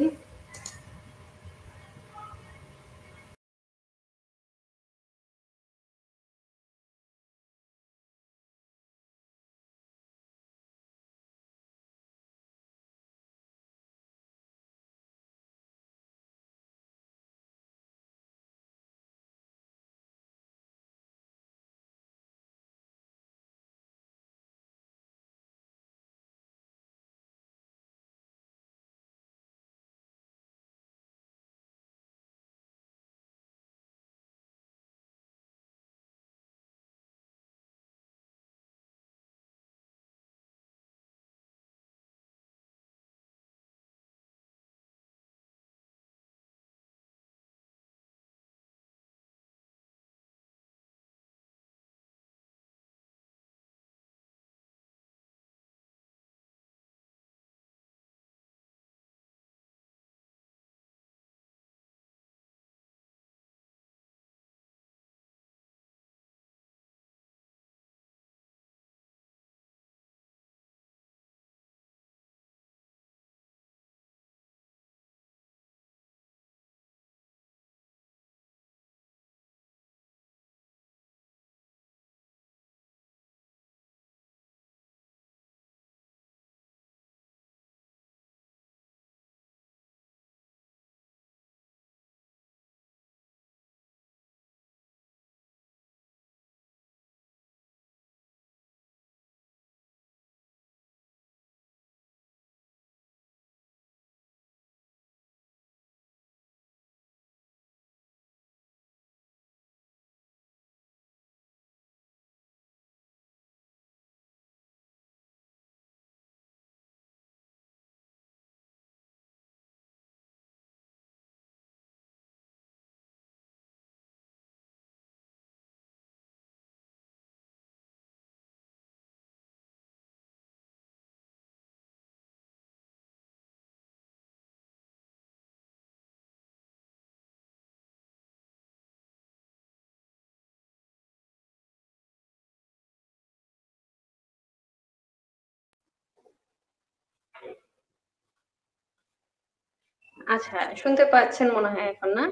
Speaker 1: আচ্ছা, শুনতে পাচ্ছেন মনে হয় এখন, না?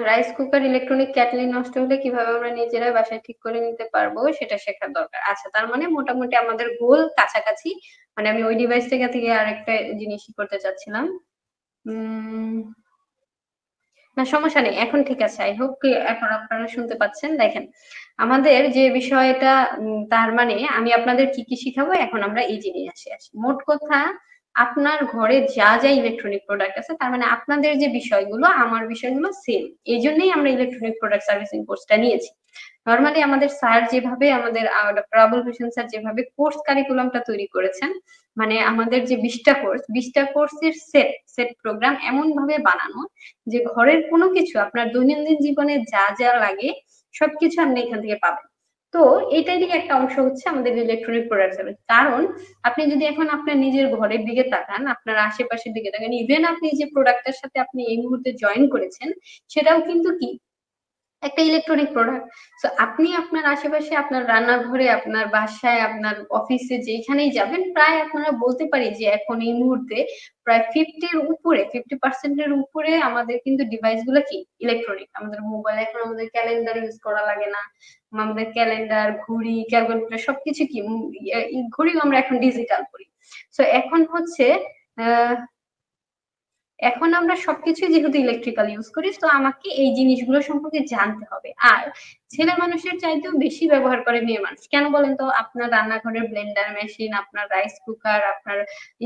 Speaker 1: রাইস কুকার, ইলেকট্রনিক ক্যাটলি নষ্ট হলে কিভাবে আমরা নিজেরা বাসায় ঠিক করে নিতে পারবো সেটা শেখার দরকার। আচ্ছা, তার মানে মোটামুটি আমাদের গোল কাছাকাছি। মানে আমি ওই ডিভাইস থেকে আরেকটা জিনিস করতে চাচ্ছিলাম। উম না, সমস্যা নেই, এখন ঠিক আছে। আই হোপ এখন আপনারা শুনতে পাচ্ছেন। দেখেন, আমাদের যে বিষয়টা, তার মানে আমি আপনাদের কি কি শিখাবো, এখন আমরা এই জিনিসে আসি। মোট কথা, আপনার ঘরে যা যা ইলেকট্রনিক প্রোডাক্ট আছে, তার মানে আপনাদের যে বিষয়গুলো আমার বিষয়গুলো সেম। এই জন্যই আমরা ইলেকট্রনিক প্রোডাক্ট সার্ভিসিং কোর্সটা নিয়েছি। নর্মালি আমাদের স্যার যেভাবে, আমাদের ডক্টর আবুল হোসেন স্যার যেভাবে কোর্স কারিকুলামটা তৈরি করেছেন, মানে আমাদের যে 20টা কোর্সের সেট সেট প্রোগ্রাম এমন ভাবে বানানো যে ঘরের কোনো কিছু আপনার দৈনন্দিন জীবনে যা যা লাগে সবকিছু আপনি এখান থেকে পাবেন। তো এটারই একটা অংশ হচ্ছে আমাদের ইলেকট্রনিক প্রোডাক্ট সার্ভিস। কারণ আপনি যদি এখন আপনার নিজের ঘরের দিকে তাকান, আপনার আশেপাশের দিকে তাকান, ইভেন আপনি যে প্রোডাক্টের সাথে আপনি এই মুহূর্তে জয়েন করেছেন, সেটাও কিন্তু কি একটা ইলেকট্রনিক প্রোডাক্ট। তো আপনি আপনার আশেপাশে, আপনার রান্নাঘরে, আপনার বাসায়, আপনার অফিসে যেখানেই যাবেন, প্রায় আপনারা বলতে পারি যে এখন এই মুহূর্তে প্রায় 50% উপরে আমাদের কিন্তু ডিভাইস গুলো কি ইলেকট্রনিক। আমাদের মোবাইল, এখন আমাদের ক্যালেন্ডার ইউজ করা লাগে না। আমাদের ক্যালেন্ডার, ঘড়ি, ক্যালকুলেটর সবকিছু কি, ঘড়িও আমরা এখন ডিজিটাল করি। তো এখন হচ্ছে আহ এখন আমরা সবকিছু যেহেতু ইলেকট্রিক্যাল ইউজ করি, তো আমাকে এই জিনিসগুলো সম্পর্কে জানতে হবে। আর ছেলে মানুষের চাইতেও বেশি ব্যবহার করে মেয়ে মানুষ, কেন বলেন তো? আপনার রান্নাঘরের ব্লেন্ডার মেশিন, আপনার রাইস কুকার, আপনার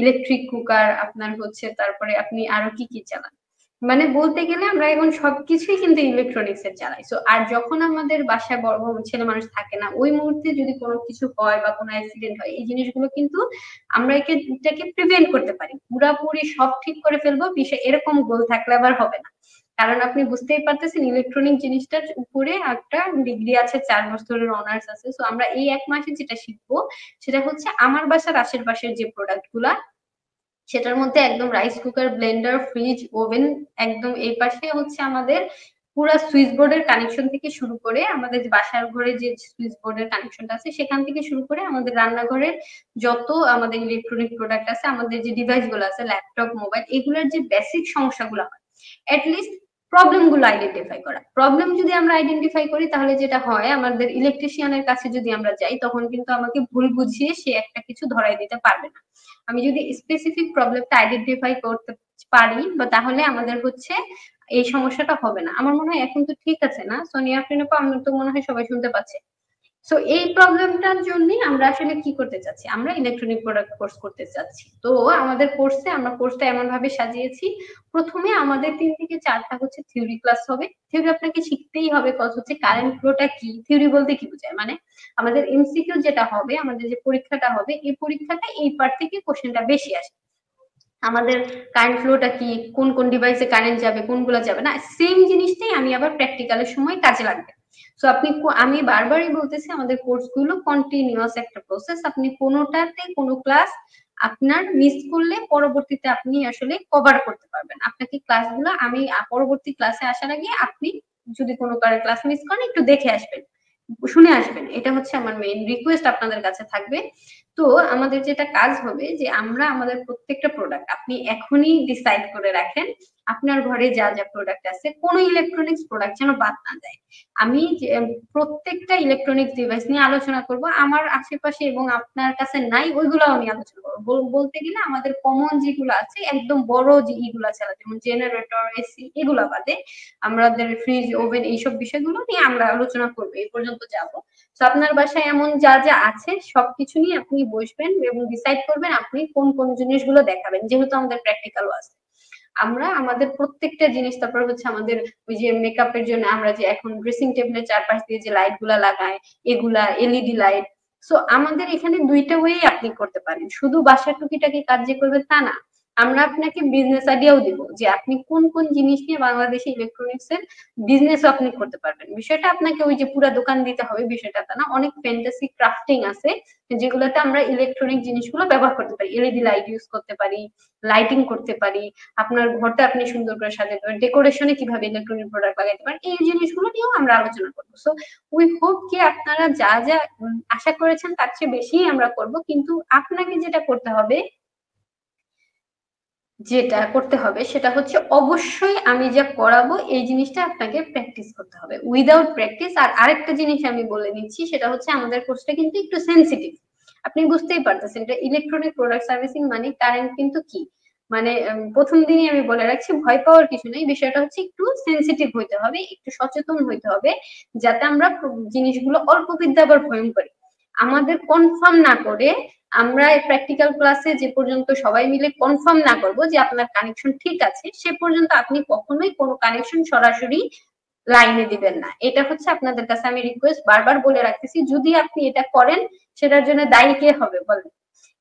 Speaker 1: ইলেকট্রিক কুকার, আপনার হচ্ছে তারপরে আপনি আরো কি কি চালান, মানে বলতে গেলে আমরা এখন সবকিছুই কিন্তু ইলেকট্রনিক্স এর চালাই। সো আর যখন আমাদের বাসায় বড় বড় ছেলে মানুষ থাকে না, ওই মুহূর্তে যদি কোনো কিছু হয় বা কোনো অ্যাক্সিডেন্ট হয়, এই জিনিসগুলো কিন্তু আমরা এটাকে প্রিভেন্ট করতে পারি। পুরাপুরি সব ঠিক করে ফেলবো বিষয় এরকম গোল থাকলে আবার হবে না। কারণ আপনি বুঝতেই পারতেছেন, ইলেকট্রনিক জিনিসটার উপরে একটা ডিগ্রি আছে, 4 বছরের অনার্স আছে। তো আমরা এই 1 মাসে যেটা শিখবো সেটা হচ্ছে আমার বাসার আশেপাশের যে প্রোডাক্ট গুলা, সেটার মধ্যে একদম rice cooker, Blender, fridge, oven, একদম এই পাশে হচ্ছে আমাদের পুরা সুইচ বোর্ডের কানেকশন থেকে শুরু করে, আমাদের যে বাসার ঘরে যে সুইচ বোর্ডের কানেকশনটা আছে সেখান থেকে শুরু করে আমাদের রান্নাঘরের যত আমাদের ইলেকট্রনিক প্রোডাক্ট আছে, আমাদের যে ডিভাইস গুলো আছে, ল্যাপটপ, মোবাইল, এগুলোর যে বেসিক সমস্যাগুলো হয়, লিস্ট প্রবলেম গুলো আইডেন্টিফাই করা। প্রবলেম যদি আমরা আইডেন্টিফাই করি, তাহলে যেটা হয়, আমাদের ইলেকট্রিশিয়ানের কাছে যদি আমরা যাই, তখন কিন্তু আমাকে ভুল বুঝিয়ে সে একটা কিছু ধরাই দিতে পারবে না। আমি যদি স্পেসিফিক প্রবলেমটা আইডেন্টিফাই করতে পারি, বা তাহলে আমাদের হচ্ছে এই সমস্যাটা হবে না। আমার মনে হয় এখন তো ঠিক আছে, না সোনিয়া, আপনি আমার তো মনে হয় সবাই শুনতে পাচ্ছে। সো এই প্রবলেমটার জন্যই আমরা আসলে কি করতে চাচ্ছি, আমরা ইলেকট্রনিক প্রোডাক্ট কোর্স করতে চাচ্ছি। তো আমাদের কোর্সে আমরা কোর্সটা এমন ভাবে সাজিয়েছি, প্রথমে আমাদের 3 থেকে 4টা হচ্ছে থিওরি ক্লাস হবে। থিওরি আপনাকে শিখতেই হবে, কজ হচ্ছে কারেন্ট ফ্লোটা কি। থিওরি বলতে কি বোঝায়, মানে আমাদের এমসিকিউ যেটা হবে, আমাদের যে পরীক্ষাটা হবে, এই পরীক্ষাটা এই পার্ট থেকে কোশ্চেনটা বেশি আসে। আমাদের কারেন্ট ফ্লোটা কি, কোন কোন ডিভাইসে কারেন্ট যাবে, কোনগুলো যাবে না, সেম জিনিসটাই আমি আবার প্র্যাকটিক্যালের সময় কাজে লাগবে। সো আমি বারবারই বলতেছি, আমাদের কোর্স গুলো কন্টিনিউয়াস একটা প্রসেস। আপনি কোনোটাতে কোনো ক্লাস আপনার মিস করলে পরবর্তীতে আপনি আসলে কভার করতে পারবেন। আপনাকে ক্লাসগুলো আমি পরবর্তী ক্লাসে আসার আগে আপনি যদি কোনো কারণে ক্লাস মিস করেন, একটু দেখে আসবেন, শুনে আসবেন। এটা হচ্ছে আমার মেইন রিকোয়েস্ট আপনাদের কাছে থাকবে। তো আমাদের যেটা কাজ হবে, যে আমরা আমাদের প্রত্যেকটা প্রোডাক্ট, আপনি এখনই ডিসাইড করে রাখেন আপনার ঘরে যা যা প্রোডাক্ট আছে, কোন ইলেকট্রনিক্স প্রোডাক্ট যেন বাদ না যায়। আমি প্রত্যেকটা ইলেকট্রনিক্স ডিভাইস নিয়ে আলোচনা করব, আমার আশেপাশে এবং আপনার কাছে নাই ওইগুলো আমি আলোচনা করবো। বলতে গেলে আমাদের কমন যেগুলো আছে, একদম বড় যে ইগুলা ছাড়া, যেমন জেনারেটর, এসি, এগুলা বাদে আমাদের ফ্রিজ, ওভেন, এইসব বিষয়গুলো নিয়ে আমরা আলোচনা করবো, এই পর্যন্ত যাব। তো আপনার বাসায় এমন যা যা আছে সবকিছু নিয়ে আপনি বসবেন এবং ডিসাইড করবেন আপনি কোন কোন জিনিসগুলো দেখাবেন, যেহেতু আমাদের প্র্যাকটিক্যালও আছে। আমরা আমাদের প্রত্যেকটা জিনিস, তারপর হচ্ছে আমাদের ওই যে মেকআপের জন্য আমরা যে এখন ড্রেসিং টেবিলের চারপাশ দিয়ে যে লাইট গুলা লাগাই, এগুলা এলইডি লাইট। সো আমাদের এখানে 2টা ওয়েই আপনি করতে পারেন, শুধু বাসার টুকিটাকি কাজ যে করবে তা না। আমরা আপনাকে বিজনেস আইডিয়াও দিব, যে আপনি কোন কোন জিনিস নিয়ে বাংলাদেশে ইলেকট্রনিক্স এর বিজনেস আপনি করতে পারবেন। বিষয়টা আপনাকে ওই যে পুরো দোকান দিতে হবে বিষয়টা তা না, অনেক ফ্যান্টাসি ক্রাফটিং আছে যেগুলোতে আমরা ইলেকট্রনিক জিনিসগুলো ব্যবহার করতে পারি। এলইডি লাইট ইউজ করতে পারি, লাইটিং করতে পারি, আপনার ঘরটা আপনি সুন্দর করে সাজাতে পারেন, ডেকোরেশনে কিভাবে ইলেকট্রনিক প্রোডাক্ট লাগাইতে পারেন, এই জিনিসগুলো নিয়েও আমরা আলোচনা করবো। সো উই হোপ কি আপনারা যা যা আশা করেছেন তার চেয়ে বেশি আমরা করব, কিন্তু আপনাকে যেটা করতে হবে,
Speaker 2: যেটা করতে হবে সেটা হচ্ছে অবশ্যই আমি যা করাবো এই জিনিসটা আপনাকে প্র্যাকটিস করতে হবে, উইদাউট প্র্যাকটিস। আর আরেকটা জিনিস আমি বলে নিচ্ছি, সেটা হচ্ছে আমাদের কোর্সটা কিন্তু একটু সেন্সিটিভ। আপনি বুঝতেই পারতেছেন, এটা ইলেকট্রনিক প্রোডাক্ট সার্ভিসিং মানে কারেন্ট কিন্তু কি, মানে প্রথম দিনই আমি বলে রাখছি, ভয় পাওয়ার কিছু নেই। বিষয়টা হচ্ছে একটু সেন্সিটিভ হইতে হবে, একটু সচেতন হইতে হবে, যাতে আমরা জিনিসগুলো অল্প বিদ্যা আবার ভয়ঙ্কর আমাদের কনফার্ম না করে, আমরা প্র্যাকটিক্যাল ক্লাসে যে পর্যন্ত সবাই মিলে কনফার্ম না করবো যে আপনার কানেকশন ঠিক আছে, সে পর্যন্ত আপনি কখনোই কোনো কানেকশন সরাসরি লাইনে দিবেন না। এটা হচ্ছে আপনাদের কাছে আমি রিকোয়েস্ট বারবার বলে রাখতেছি। যদি আপনি এটা করেন, সেটার জন্য দায়ী কে হবে বলেন?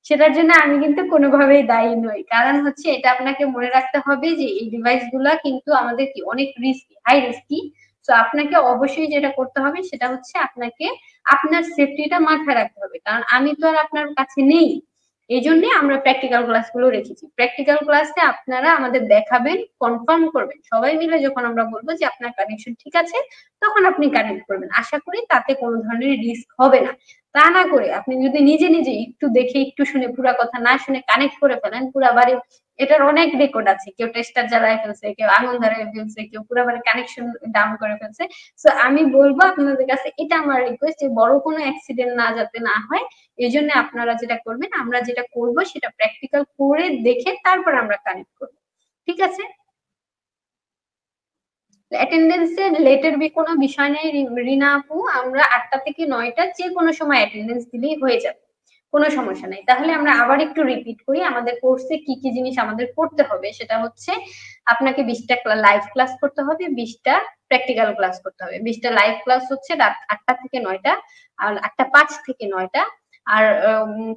Speaker 2: সেটার জন্য আমি কিন্তু কোনোভাবেই দায়ী নই। কারণ হচ্ছে এটা আপনাকে মনে রাখতে হবে যে এই ডিভাইস গুলা কিন্তু আমাদের কি অনেক রিস্কি, হাই রিস্কি। তো আপনাকে অবশ্যই যেটা করতে হবে সেটা হচ্ছে আপনাকে আপনার সেফটিটা মাথায় রাখতে হবে, কারণ আমি তো আর আপনার কাছে নেই। এই জন্য আমরা প্র্যাকটিক্যাল ক্লাসগুলো রেখেছি। প্র্যাকটিক্যাল ক্লাসে আপনারা আমাদের দেখাবেন, কনফার্ম করবেন, সবাই মিলে যখন আমরা বলবো যে আপনার কানেকশন ঠিক আছে, তখন আপনি কানেক্ট করবেন। আশা করি তাতে কোনো ধরনের রিস্ক হবে না। তা না করে আপনি যদি নিজে নিজে একটু দেখে একটু শুনে পুরা কথা না শুনে কানেক্ট করে ফেলেন পুরা বাড়ি, এটার অনেক রেকর্ড আছে, কেউ টেস্টার জ্বালায় ফেলছে, কেউ আগুন ধরায় ফেলছে, কেউ পুরা বাড়ি কানেকশন ডাউন করে ফেলছে। তো আমি বলবো আপনাদের কাছে, এটা আমার রিকোয়েস্ট, যে বড় কোনো অ্যাক্সিডেন্ট না যাতে না হয়। এই জন্য আপনারা যেটা করবেন, আমরা যেটা করব সেটা প্র্যাকটিক্যাল করে দেখে তারপর আমরা কানেক্ট করব। ঠিক আছে? অ্যাটেন্ডেন্সের লেটের কোনো বিষয় নেই রিনা আপু, আমরা 8টা থেকে 9টা যে কোনো সময় অ্যাটেন্ডেন্স দিলেই হয়ে যাবে, কোনো সমস্যা নাই। তাহলে আমরা আবার একটু রিপিট করি, আমাদের কোর্সে কি কি জিনিস আমাদের করতে হবে। সেটা হচ্ছে আপনাকে 20টা লাইভ ক্লাস করতে হবে, 20টা প্র্যাকটিক্যাল ক্লাস করতে হবে। 20টা লাইভ ক্লাস হচ্ছে রাত 8টা থেকে 9টা, আর 8টা 5 থেকে 9টা। আর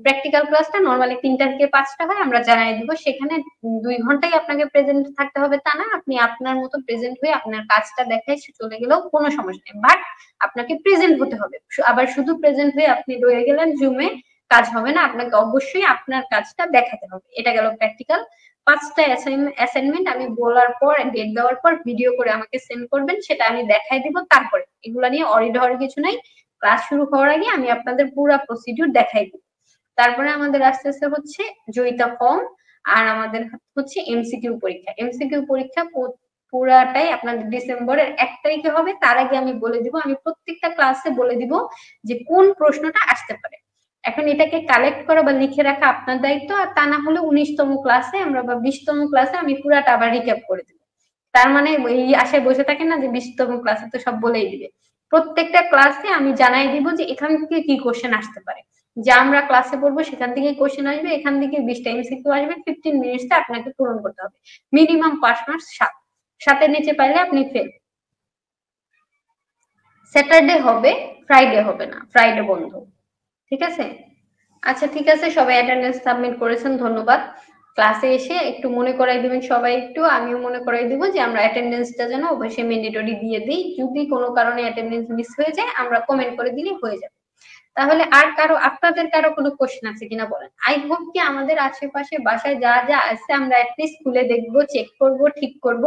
Speaker 2: প্র্যাকটিক্যাল ক্লাসটা নর্মালি 3টা থেকে 5টা হয়, আমরা জানাই দিব। সেখানে 2 ঘন্টাই আপনাকে প্রেজেন্ট থাকতে হবে তা না, আপনি আপনার মতো প্রেজেন্ট হয়ে আপনার কাজটা দেখায় চলে গেলেও কোনো সমস্যা নেই, বাট আপনাকে প্রেজেন্ট হতে হবে। আবার শুধু প্রেজেন্ট হয়ে আপনি রয়ে গেলেন জুমে, কাজ হবে না, আপনাকে অবশ্যই আপনার কাজটা দেখাতে হবে। এটা গেল প্র্যাকটিক্যাল। 5টা অ্যাসাইনমেন্ট আমি বলার পর, ডেট দেওয়ার পর ভিডিও করে আমাকে সেন্ড করবেন, সেটা আমি দেখাই দিব। তারপরে এগুলা নিয়ে অরিডর কিছু নাই, ক্লাস শুরু হওয়ার আগে আমি আপনাদের পুরো প্রসিডিউর দেখাই দিব। তারপরে আমাদের আস্তে আস্তে হচ্ছে জয়িতা ফর্ম, আর আমাদের হচ্ছে এমসিকিউ পরীক্ষা। এমসিকিউ পরীক্ষা পুরাটাই আপনাদের ডিসেম্বরের 1 তারিখে হবে। তার আগে আমি বলে দিব, আমি প্রত্যেকটা ক্লাসে বলে দিব যে কোন প্রশ্নটা আসতে পারে। এখন এটাকে কালেক্ট করা বা লিখে রাখা আপনার দায়িত্ব, আর তা না হলে 19তম ক্লাসে আমরা বা 20তম ক্লাসে আমি পুরাটা আবার রিক্যাপ করে দিব। তার মানে এই আশায় বসে থাকে না যে 20তম ক্লাসে তো সব বলেই দিবে। প্রত্যেকটা ক্লাসে আমি জানাই দিব যে এখান থেকে কি কোশ্চেন আসতে পারে। যা আমরা ক্লাসে পড়বো সেখান থেকে কোশ্চেন আসবে, এখান থেকে 20টা এমসিকিউ আসবে, 15 মিনিটসে আপনাকে পূরণ করতে হবে। মিনিমাম পাস মার্কস 7, 7-এর নিচে পাইলে আপনি ফেল। স্যাটারডে হবে, ফ্রাইডে হবে না, ফ্রাইডে বন্ধ। ঠিক আছে? আচ্ছা ঠিক আছে, সবাই অ্যাটেন্ডেন্স সাবমিট করেছেন, ধন্যবাদ। ক্লাসে এসে একটু মনে করাই দিবেন সবাই, একটু আমিও মনে করাই দিব যে আমরা অ্যাটেন্ডেন্সটা যেন অবশ্যই ম্যান্ডেটরি দিয়ে দিই। যদি কোনো কারণে অ্যাটেন্ডেন্স মিস হয়ে যায়, আমরা কমেন্ট করে দিলে হয়ে যাবে। তাহলে আর কারো, আপনাদের কারো কোনো কোশ্চেন আছে কিনা বলেন। আই হোপ কি আমাদের আশেপাশে বাসায় যা যা আছে আমরা অ্যাটলিস্ট খুলে দেখবো, চেক করব, ঠিক করব,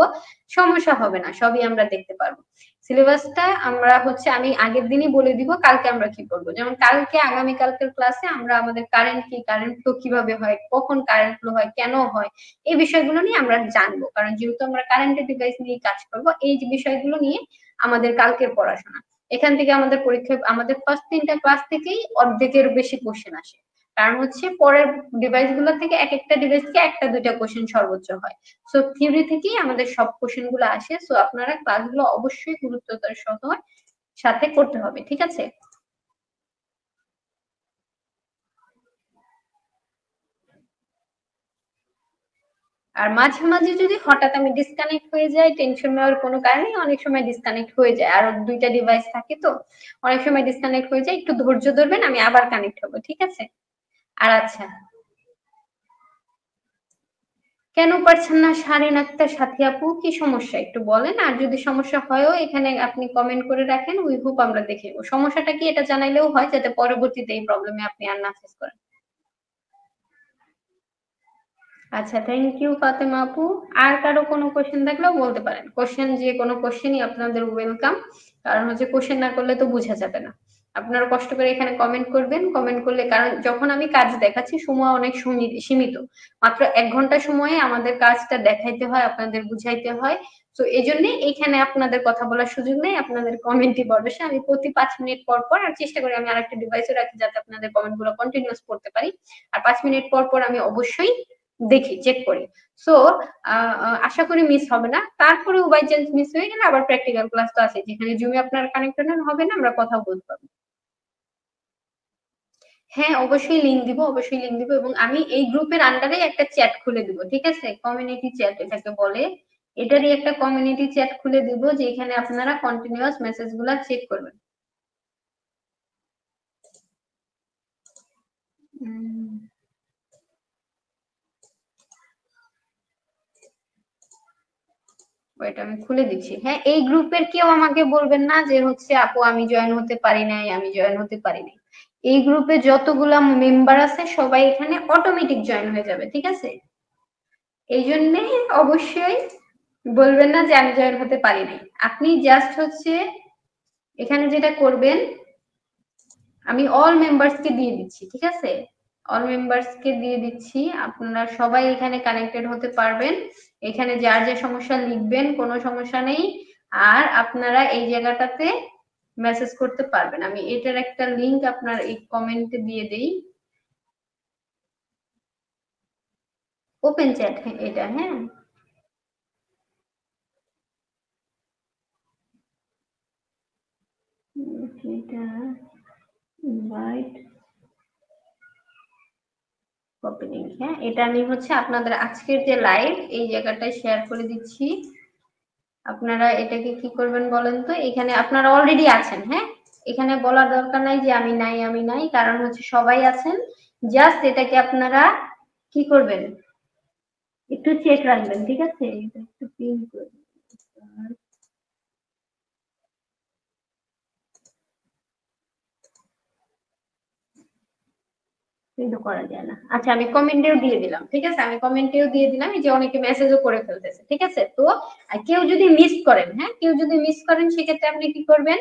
Speaker 2: সমস্যা হবে না, সবই আমরা দেখতে পারবো। সিলেবাসটা আমরা হচ্ছে আমি আগের দিনই বলে দিব কালকে আমরা কি করব। যেমন কালকে, আগামী কালকের ক্লাসে আমরা আমাদের কারেন্ট কি, কারেন্ট ফ্লো কিভাবে হয়, কখন কারেন্ট ফ্লো হয়, কেন হয়, এই বিষয়গুলো নিয়ে আমরা জানবো। কারণ যেহেতু আমরা কারেন্টের ডিভাইস নিয়ে কাজ করব, এই বিষয়গুলো নিয়ে আমাদের কালকের পড়াশোনা। এখান থেকে আমাদের পরীক্ষায় আমাদের ফার্স্ট 3টা ক্লাস থেকেই অর্ধেকের বেশি কোশ্চেন আসে। কারণ হচ্ছে পরের ডিভাইস গুলো থেকে এক একটা ডিভাইস থেকে 1টা 2টা কোশ্চেন সর্বোচ্চ হয়। সো থিওরি থেকেই আমাদের সব কোশ্চেন গুলো আসে। সো আপনারা ক্লাসগুলো অবশ্যই গুরুত্বতার সাথে করতে হবে। ঠিক আছে? আর মাঝে মাঝে যদি হঠাৎ আমি ডিসকানেক্ট হয়ে যাই, টেনশন নেওয়ার কোনো কারণে অনেক সময় ডিসকানেক্ট হয়ে যায়। আর 2টা ডিভাইস থাকে তো অনেক সময় ডিসকানেক্ট হয়ে যায়, একটু ধৈর্য ধরবেন, আমি আবার কানেক্ট হবো। ঠিক আছে? আর আচ্ছা, কেন পারছেন না শারীন আক্তার সাথী আপু, কি সমস্যা একটু বলেন। আর যদি সমস্যা হয়ও এখানে আপনি কমেন্ট করে রাখেন, উই হোপ আমরা দেখে নেবো। সমস্যাটা কি এটা জানাইলেও হয়, যাতে পরবর্তীতে এই প্রবলেমে আপনি আর না ফেস করেন। আচ্ছা, থ্যাংক ইউ ফাতেমা আপু। আর কারো কোনো কোশ্চেন থাকলেও বলতে পারেন। কোশ্চেন, যে কোনো কোশ্চেনই আপনাদের ওয়েলকাম। কারণ হচ্ছে কোশ্চেন না করলে তো বোঝা যাবে না। আপনারা কষ্ট করে এখানে কমেন্ট করবেন। কমেন্ট করলে, কারণ যখন আমি কাজ দেখাচ্ছি সময় অনেক সীমিত, মাত্র 1 ঘন্টা সময়ে আমাদের কাজটা দেখাইতে হয়, আপনাদের বুঝাইতে হয়। তো এই জন্য এইখানে আপনাদের কথা বলার সুযোগ নেই, আপনাদের কমেন্টই ভরসা। আমি প্রতি 5 মিনিট পর পর আর চেষ্টা করি আমি আরেকটা ডিভাইসে রাখি যাতে আপনাদের কমেন্ট গুলো কন্টিনিউয়াস পড়তে পারি। আর 5 মিনিট পর পর আমি অবশ্যই দেখি, চেক করি। সো আশা করি মিস হবে না। তারপরেও বাই চান্স মিস হয়ে গেলে আবার প্র্যাকটিক্যাল ক্লাস তো আছে, যেখানে জুমে আপনার কানেক্টেড হবে না, আমরা কথা বলতে পারবো। হ্যাঁ, অবশ্যই লিংক দিব, অবশ্যই লিংক দিব। এবং আমি এই গ্রুপের আন্ডারে একটা চ্যাট খুলে দিব, ঠিক আছে? কমিউনিটি চ্যাট এটাকে বলে। এটারই একটা কমিউনিটি চ্যাট খুলে দিব, যেখানে আপনারা কন্টিনিউয়াস মেসেজ গুলা চেক করবেন। ওইটা আমি খুলে দিচ্ছি। হ্যাঁ, এই গ্রুপের কেউ আমাকে বলবেন না যে হচ্ছে আপু আমি জয়েন হতে পারি নাই, আমি জয়েন হতে পারি নাই। এই গ্রুপে যতগুলা মেম্বার আছে সবাই এখানে অটোমেটিক জয়েন হয়ে যাবে, ঠিক আছে? এই জন্যে অবশ্যই বলবেন না যে আমি জয়েন হতে পারি নাই। আপনি জাস্ট হচ্ছে এখানে যেটা করবেন, আমি অল মেম্বার্স কে দিয়ে দিচ্ছি, ঠিক আছে? অল মেম্বার্স কে দিয়ে দিচ্ছি, আপনারা সবাই এখানে কানেক্টেড হতে পারবেন। এখানে যার যে সমস্যা লিখবেন, কোনো সমস্যা নেই। আর আপনারা এই জায়গাটাতে মেসেজ করতে পারবেন। আমি এটার একটা লিংক আপনার এই কমেন্টে দিয়ে দেই। ওপেন চ্যাট এটা, হ্যাঁ। এটা ইনভাইট কপি লিংক, হ্যাঁ। এটা আমি হচ্ছে আপনাদের আজকের যে লাইভ এই জায়গাটায় শেয়ার করে দিচ্ছি। আপনারা এটাকে কি করবেন বলেন তো? এখানে আপনারা অলরেডি আছেন, হ্যাঁ। এখানে বলার দরকার নাই যে আমি নাই, আমি নাই, কারণ হচ্ছে সবাই আছেন। জাস্ট এটাকে আপনারা কি করবেন, একটু চেক রাখবেন, ঠিক আছে? এটা একটু পিন করবেন। কিন্তু করা যায় না। আচ্ছা, আমি কমেন্টেও দিয়ে দিলাম, ঠিক আছে? আমি কমেন্টেও দিয়ে দিলাম, এই যে অনেকে মেসেজও করে ফেলতেছে, ঠিক আছে? তো কেউ যদি মিস করেন, হ্যাঁ, কেউ যদি মিস করেন সেক্ষেত্রে আপনি কি করবেন?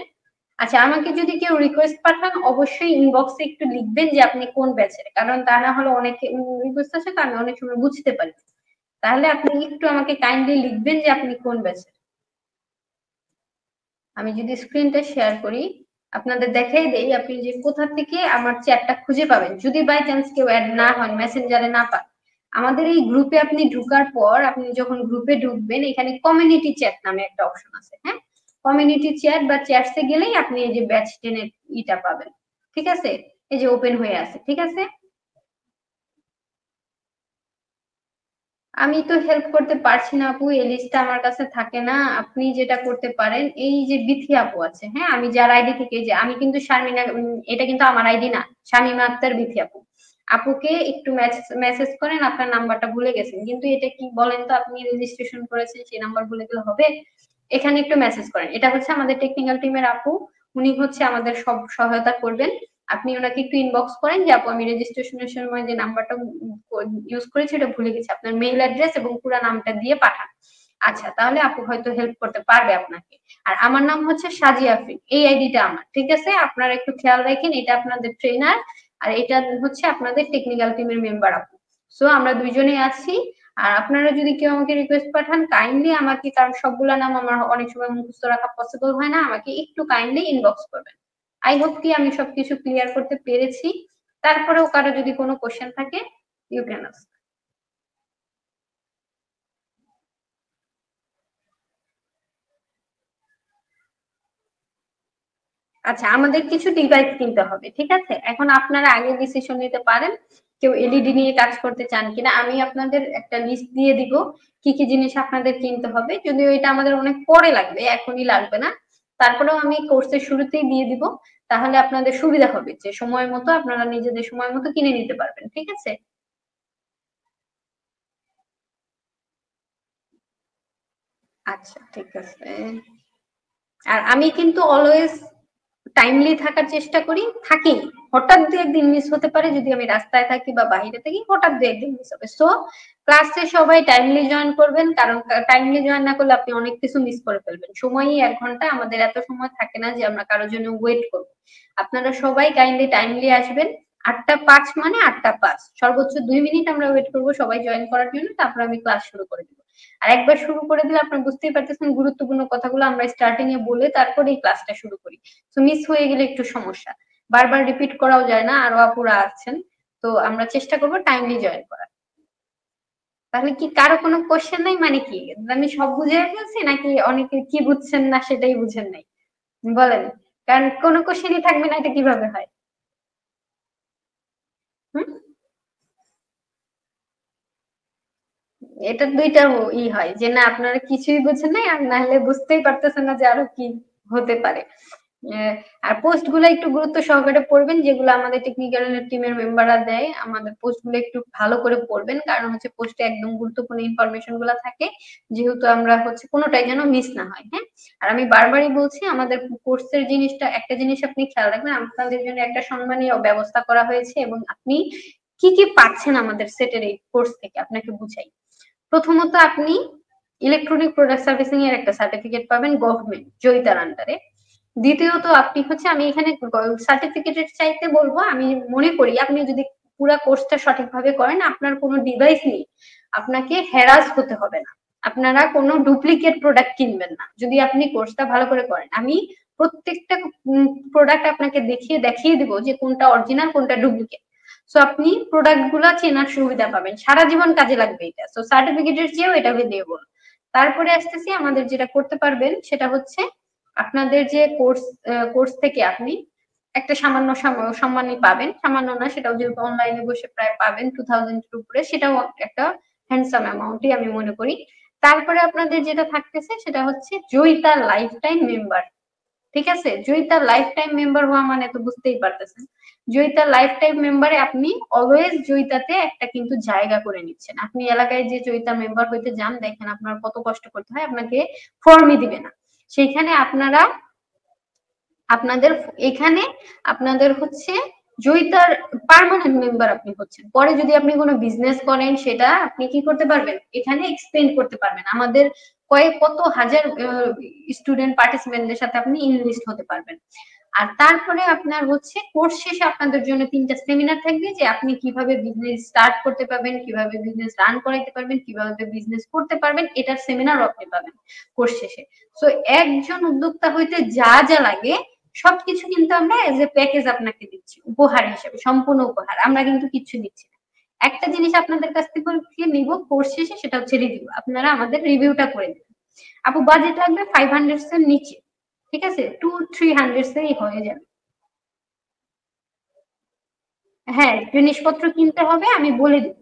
Speaker 2: আচ্ছা, আমাকে যদি কেউ রিকোয়েস্ট পাঠান অবশ্যই ইনবক্সে একটু লিখবেন যে আপনি কোন ব্যাচের, কারণ তা না হলে অনেকে রিকোয়েস্ট আছে তো আমি অনেক সময় বুঝতে পারি। তাহলে আপনি একটু আমাকে কাইন্ডলি লিখবেন যে আপনি কোন ব্যাচের। আমি যদি স্ক্রিনটা শেয়ার করি, আপনাদের দেখাই দেই, আপনি যে কোথা থেকে আমার চ্যাটটা খুঁজে পাবেন যদি বাই চান্স কেউ অ্যাড না হয়, মেসেঞ্জারে না পান। আমাদের এই গ্রুপে আপনি ঢুকার পর, আপনি যখন গ্রুপে ঢুকবেন এখানে কমিউনিটি চ্যাট নামে একটা অপশন আছে, হ্যাঁ। কমিউনিটি চ্যাট বা চ্যাটসে গেলেই আপনি এই যে ব্যাচ 10 এর ইটা পাবেন, ঠিক আছে? এই যে ওপেন হয়ে আছে, ঠিক আছে? আমি তো হেল্প করতে পারছি না আপু, এই লিস্টটা আমার কাছে থাকে না। আপনি যেটা করতে পারেন, এই যে বিথি আপু আছে, হ্যাঁ, আমি যার আইডি থেকে, যে আমি কিন্তু শারমিনা, এটা কিন্তু আমার আইডি না, শামিমা আক্তার বিথি আপু। আপুকে একটু মেসেজ করেন, আপনার নাম্বারটা ভুলে গেছেন কিন্তু এটা কি বলেন তো, আপনি রেজিস্ট্রেশন করেছেন সেই নাম্বার ভুলে গেলে হবে? এখানে একটু মেসেজ করেন, এটা হচ্ছে আমাদের টেকনিক্যাল টিমের আপু, উনি হচ্ছে আমাদের সব সহায়তা করবেন। আপনি ওনাকে একটু ইনবক্স করেন যে আপু আমি রেজিস্ট্রেশনের সময় যে নাম্বারটা ইউজ করেছি ওটা ভুলে গেছি, আপনার মেইল অ্যাড্রেস এবং পুরো নামটা দিয়ে পাঠান। আচ্ছা, তাহলে আপু হয়তো হেল্প করতে পারবে আপনাকে। আর আমার নাম হচ্ছে সাজিয়া আফরিন, এই আইডিটা আমার, ঠিক আছে? আপনারা একটু খেয়াল রাখেন, এটা আপনাদের ট্রেনার আর এটা হচ্ছে আপনাদের টেকনিক্যাল টিমের মেম্বার আপু। সো আমরা দুইজনেই আছি। আর আপনারা যদি কেউ আমাকে রিকোয়েস্ট পাঠান কাইন্ডলি আমাকে, কারণ সবগুলা নাম আমার অনেক সময় মুখস্থ রাখা পসিবল হয় না, আমাকে একটু কাইন্ডলি ইনবক্স করবেন। আই হোপ কি আমি সবকিছু ক্লিয়ার করতে পেরেছি। তারপরেও কারো যদি কোনো কোশ্চেন থাকে, ইউ ক্যান আস্ক। আচ্ছা, আমাদের কিছু ডিভাইস কিনতে হবে, ঠিক আছে? এখন আপনারা আগে ডিসিশন নিতে পারেন কেউ এলইডি নিয়ে কাজ করতে চান কিনা। আমি আপনাদের একটা লিস্ট দিয়ে দিব কি কি জিনিস আপনাদের কিনতে হবে, যদিও এটা আমাদের অনেক পরে লাগবে, এখনই লাগবে না। তারপরেও আমি কোর্সের শুরুতেই দিয়ে দিব, তাহলে আপনাদের সুবিধা হবে যে সময় মতো আপনারা নিজেদের সময় মতো কিনে নিতে পারবেন, ঠিক আছে? আচ্ছা, ঠিক আছে। আর আমি কিন্তু অলওয়েজ
Speaker 3: টাইমলি থাকার চেষ্টা করি, থাকি। হঠাৎ দু একদিন মিস হতে পারে, যদি আমি রাস্তায় থাকি বা বাইরে থাকি, হঠাৎ দু একদিন মিস হবে। সো ক্লাসে সবাই টাইমলি জয়েন করবেন, কারণ টাইমলি জয়েন না করলে আপনি অনেক কিছু মিস করে ফেলবেন। সময়ই 1 ঘন্টা, আমাদের এত সময় থাকে না যে আমরা কারোর জন্য ওয়েট করবো। আপনারা সবাই কাইন্ডলি টাইমলি আসবেন। 8টা 5 মানে 8টা 5, সর্বোচ্চ 2 মিনিট আমরা ওয়েট করবো সবাই জয়েন করার জন্য, তারপর আমি ক্লাস শুরু করে দিব। আর একবার শুরু করে দিলে আপনারা বুঝতেই পারতেছেন, গুরুত্বপূর্ণ কথাগুলো আমরা স্টার্টিং এ বলে তারপরে এই ক্লাসটা শুরু করি। তো মিস হয়ে গেলে একটু সমস্যা, বারবার রিপিট করাও যায় না, আরো আপুরা আছেন। তো আমরা চেষ্টা করবো টাইমলি জয়েন করার। তাহলে কি কারো কোনো কোশ্চেন নাই, মানে কি আমি সব বুঝে ফেলছি, নাকি অনেকে কি বুঝছেন না সেটাই বুঝেন নাই? বলেন, কারণ কোনো কোশ্চেনই থাকবে না, এটা কিভাবে হয়? হুম, এটা দুইটা হয় যে না আপনারা কিছুই বুঝেন নাই, আর না হলে বুঝতেই পারতেছেন না যে আরো কি হতে পারে। আর পোস্ট গুলো একটু গুরুত্ব সহকারে পড়বেন, যেগুলো আমাদের টেকনিক্যাল টিমের মেম্বাররা দেয়, আমাদের পোস্ট গুলো একটু ভালো করে পড়বেন, কারণ হচ্ছে পোস্টে একদম গুরুত্বপূর্ণ ইনফরমেশন গুলো থাকে, যেহেতু আমরা হচ্ছে কোনোটাই যেন মিস না হয়। হ্যাঁ, আর আমি বারবারই বলছি, আমাদের কোর্সের জিনিসটা, একটা জিনিস আপনি খেয়াল রাখবেন, আপনাদের জন্য একটা সম্মানীয় ব্যবস্থা করা হয়েছে, এবং আপনি কি কি পাচ্ছেন আমাদের সেটের এই কোর্স থেকে আপনাকে বুঝাই। প্রথমত আপনি ইলেকট্রনিক প্রোডাক্ট সার্ভিসিং এর একটা সার্টিফিকেট পাবেন গভর্নমেন্ট জয়িতার আন্ডারে। দ্বিতীয়ত আপনি হচ্ছে, আমি এখানে সার্টিফিকেটের চাইতে বলবো, আমি মনে করি আপনি যদি পুরো কোর্সটা সঠিকভাবে করেন, আপনার কোনো ডিভাইস নেই, আপনাকে হ্যারাস হতে হবে না, আপনারা কোনো ডুপ্লিকেট প্রোডাক্ট কিনবেন না যদি আপনি কোর্সটা ভালো করে করেন। আমি প্রত্যেকটা প্রোডাক্ট আপনাকে দেখিয়ে দিব যে কোনটা অরিজিনাল কোনটা ডুপ্লিকেট। সো আপনি প্রোডাক্ট গুলা চেনার সুবিধা পাবেন, সারা জীবন কাজে লাগবে এটা। সো সার্টিফিকেটের চেয়েও এটা ভ্যালুয়েবল। তারপরে আসতেছি, আমাদের যেটা করতে পারবেন সেটা হচ্ছে, আপনাদের যে কোর্স থেকে আপনি একটা সামান্য সম্মানই পাবেন, সামান্য না, সেটাও যেহেতু অনলাইনে বসে প্রায় পাবেন 2000 এর উপরে, সেটাও একটা হ্যান্ডসাম অ্যামাউন্টই আমি মনে করি। তারপরে আপনাদের যেটা থাকতেছে সেটা হচ্ছে জয়িতা লাইফ টাইম মেম্বার। ঠিক আছে, জয়িতা লাইফ টাইম মেম্বার হওয়া মানে তো বুঝতেই পারতেছেন, জয়িতা লাইফ টাইম মেম্বারে আপনি অলওয়েজ জয়িতাতে একটা কিন্তু জায়গা করে নিচ্ছেন। আপনি এলাকায় যে জয়িতা মেম্বার হইতে যান, দেখেন আপনার কত কষ্ট করতে হয়, আপনাকে ফর্মই দিবে না। সেইখানে আপনারা আপনাদের এখানে আপনাদের হচ্ছে জয়িতার পার্মানেন্ট মেম্বার আপনি হচ্ছেন। পরে যদি আপনি কোনো বিজনেস করেন, সেটা আপনি কি করতে পারবেন, এখানে এক্সপ্লেন করতে পারবেন, আমাদের কত হাজার স্টুডেন্ট পার্টিসিপেন্টদের সাথে আপনি ইনলিস্ট হতে পারবেন। আর তারপরে আপনার হচ্ছে কোর্স শেষে আপনাদের জন্য 3টা সেমিনার থাকবে, যে আপনি কিভাবে বিজনেস স্টার্ট করতে পারবেন, কিভাবে বিজনেস রান করাইতে পারবেন, কিভাবে বিজনেস করতে পারবেন, এটার সেমিনারও আপনি পাবেন কোর্স শেষে। সো একজন উদ্যোক্তা হইতে যা যা লাগে সবকিছু কিন্তু আমরা এজ এ প্যাকেজ আপনাকে দিচ্ছি, উপহার হিসেবে, সম্পূর্ণ উপহার, আমরা কিন্তু কিছু দিচ্ছি না। একটা জিনিস আপনাদের কাছ থেকে নিব কোর্স শেষে, সেটা হচ্ছে রিভিউ। আপনারা আমাদের রিভিউটা করে দিন। আপু বাজেট লাগবে 500 এর নিচে, ঠিক আছে, 200-300 হয়ে যাবে। হ্যাঁ, জিনিসপত্র কিনতে হবে, আমি বলে দিই।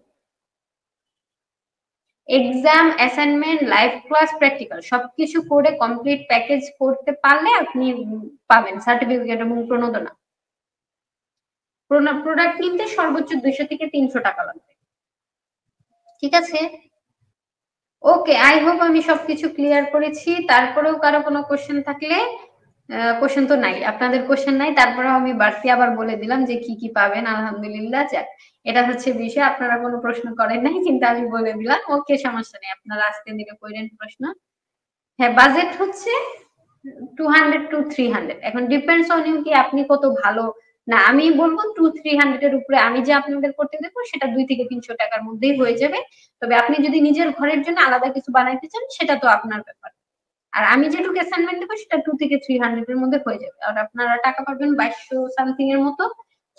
Speaker 3: Exam, assignment, live class, practical সবকিছু করে কমপ্লিট প্যাকেজ করতে পারলে আপনি পাবেন সার্টিফিকেট এবং প্রণোদনা। প্রোডাক্ট কিনতে সর্বোচ্চ 200 থেকে 300 টাকা লাগবে। ঠিক আছে, ওকে, আই হোপ আমি সবকিছু ক্লিয়ার করেছি। তারপরেও কারো কোনো কোশ্চেন থাকলে, কোশ্চেন তো নাই, আপনাদের কোশ্চেন নাই, তারপরেও আমি বাড়তি আবার বলে দিলাম যে কি কি পাবেন। আলহামদুলিল্লাহ, যাক, এটা হচ্ছে বিষয়, আপনারা কোনো প্রশ্ন করেন নাই কিন্তু আমি বলে দিলাম। ওকে, সমস্যা নেই, আপনারা আজকে দিকে করেন প্রশ্ন। হ্যাঁ, বাজেট হচ্ছে 200 to 300, এখন ডিপেন্ডস অন ইউ, কি আপনি কত ভালো। না, আমি বলবো 200-300 এর উপরে আমি যে আপনাদের করতে দেবো সেটা 2 থেকে 300 টাকার মধ্যেই হয়ে যাবে। তবে আপনি যদি নিজের ঘরের জন্য আলাদা কিছু বানাইতে চান, সেটা তো আপনার ব্যাপার। আর আমি যেটুকু অ্যাসাইনমেন্ট দেবো সেটা 2 থেকে 300 এর মধ্যে হয়ে যাবে, আর আপনারা টাকা পাবেন 2200 সামথিং এর মতো।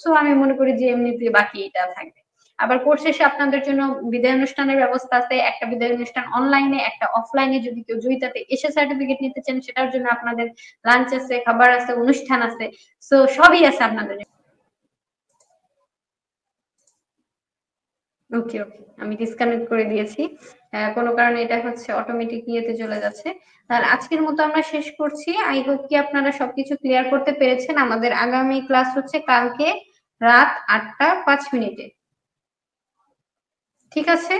Speaker 3: সো আমি মনে করি যে এমনিতে বাকি এটা থাকবে। আবার কোর্স শেষে আপনাদের জন্য বিদায় অনুষ্ঠানের ব্যবস্থা আছে, একটা বিদায় অনুষ্ঠান অনলাইনে, একটা অফলাইনে। যদি কেউ জয়িতাতে এসে সার্টিফিকেট নিতে চান, সেটার জন্য আপনাদের লাঞ্চ আছে, খাবার আছে, অনুষ্ঠান আছে। সো সবই আছে আপনাদের। ওকে ওকে, আমি ডিসকানেক্ট করে দিয়েছি, কোনো কারণে এটা হচ্ছে অটোমেটিক ইয়েতে চলে যাচ্ছে। তাহলে আজকের মতো আমরা শেষ করছি। আই হোপ কি আপনারা সবকিছু ক্লিয়ার করতে পেরেছেন। আমাদের আগামী ক্লাস হচ্ছে কালকে রাত 8টা 5 মিনিটে। ঠিক আছে,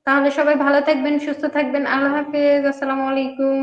Speaker 3: তাহলে সবাই ভালো থাকবেন, সুস্থ থাকবেন। আল্লাহ হাফেজ, আসসালামু আলাইকুম।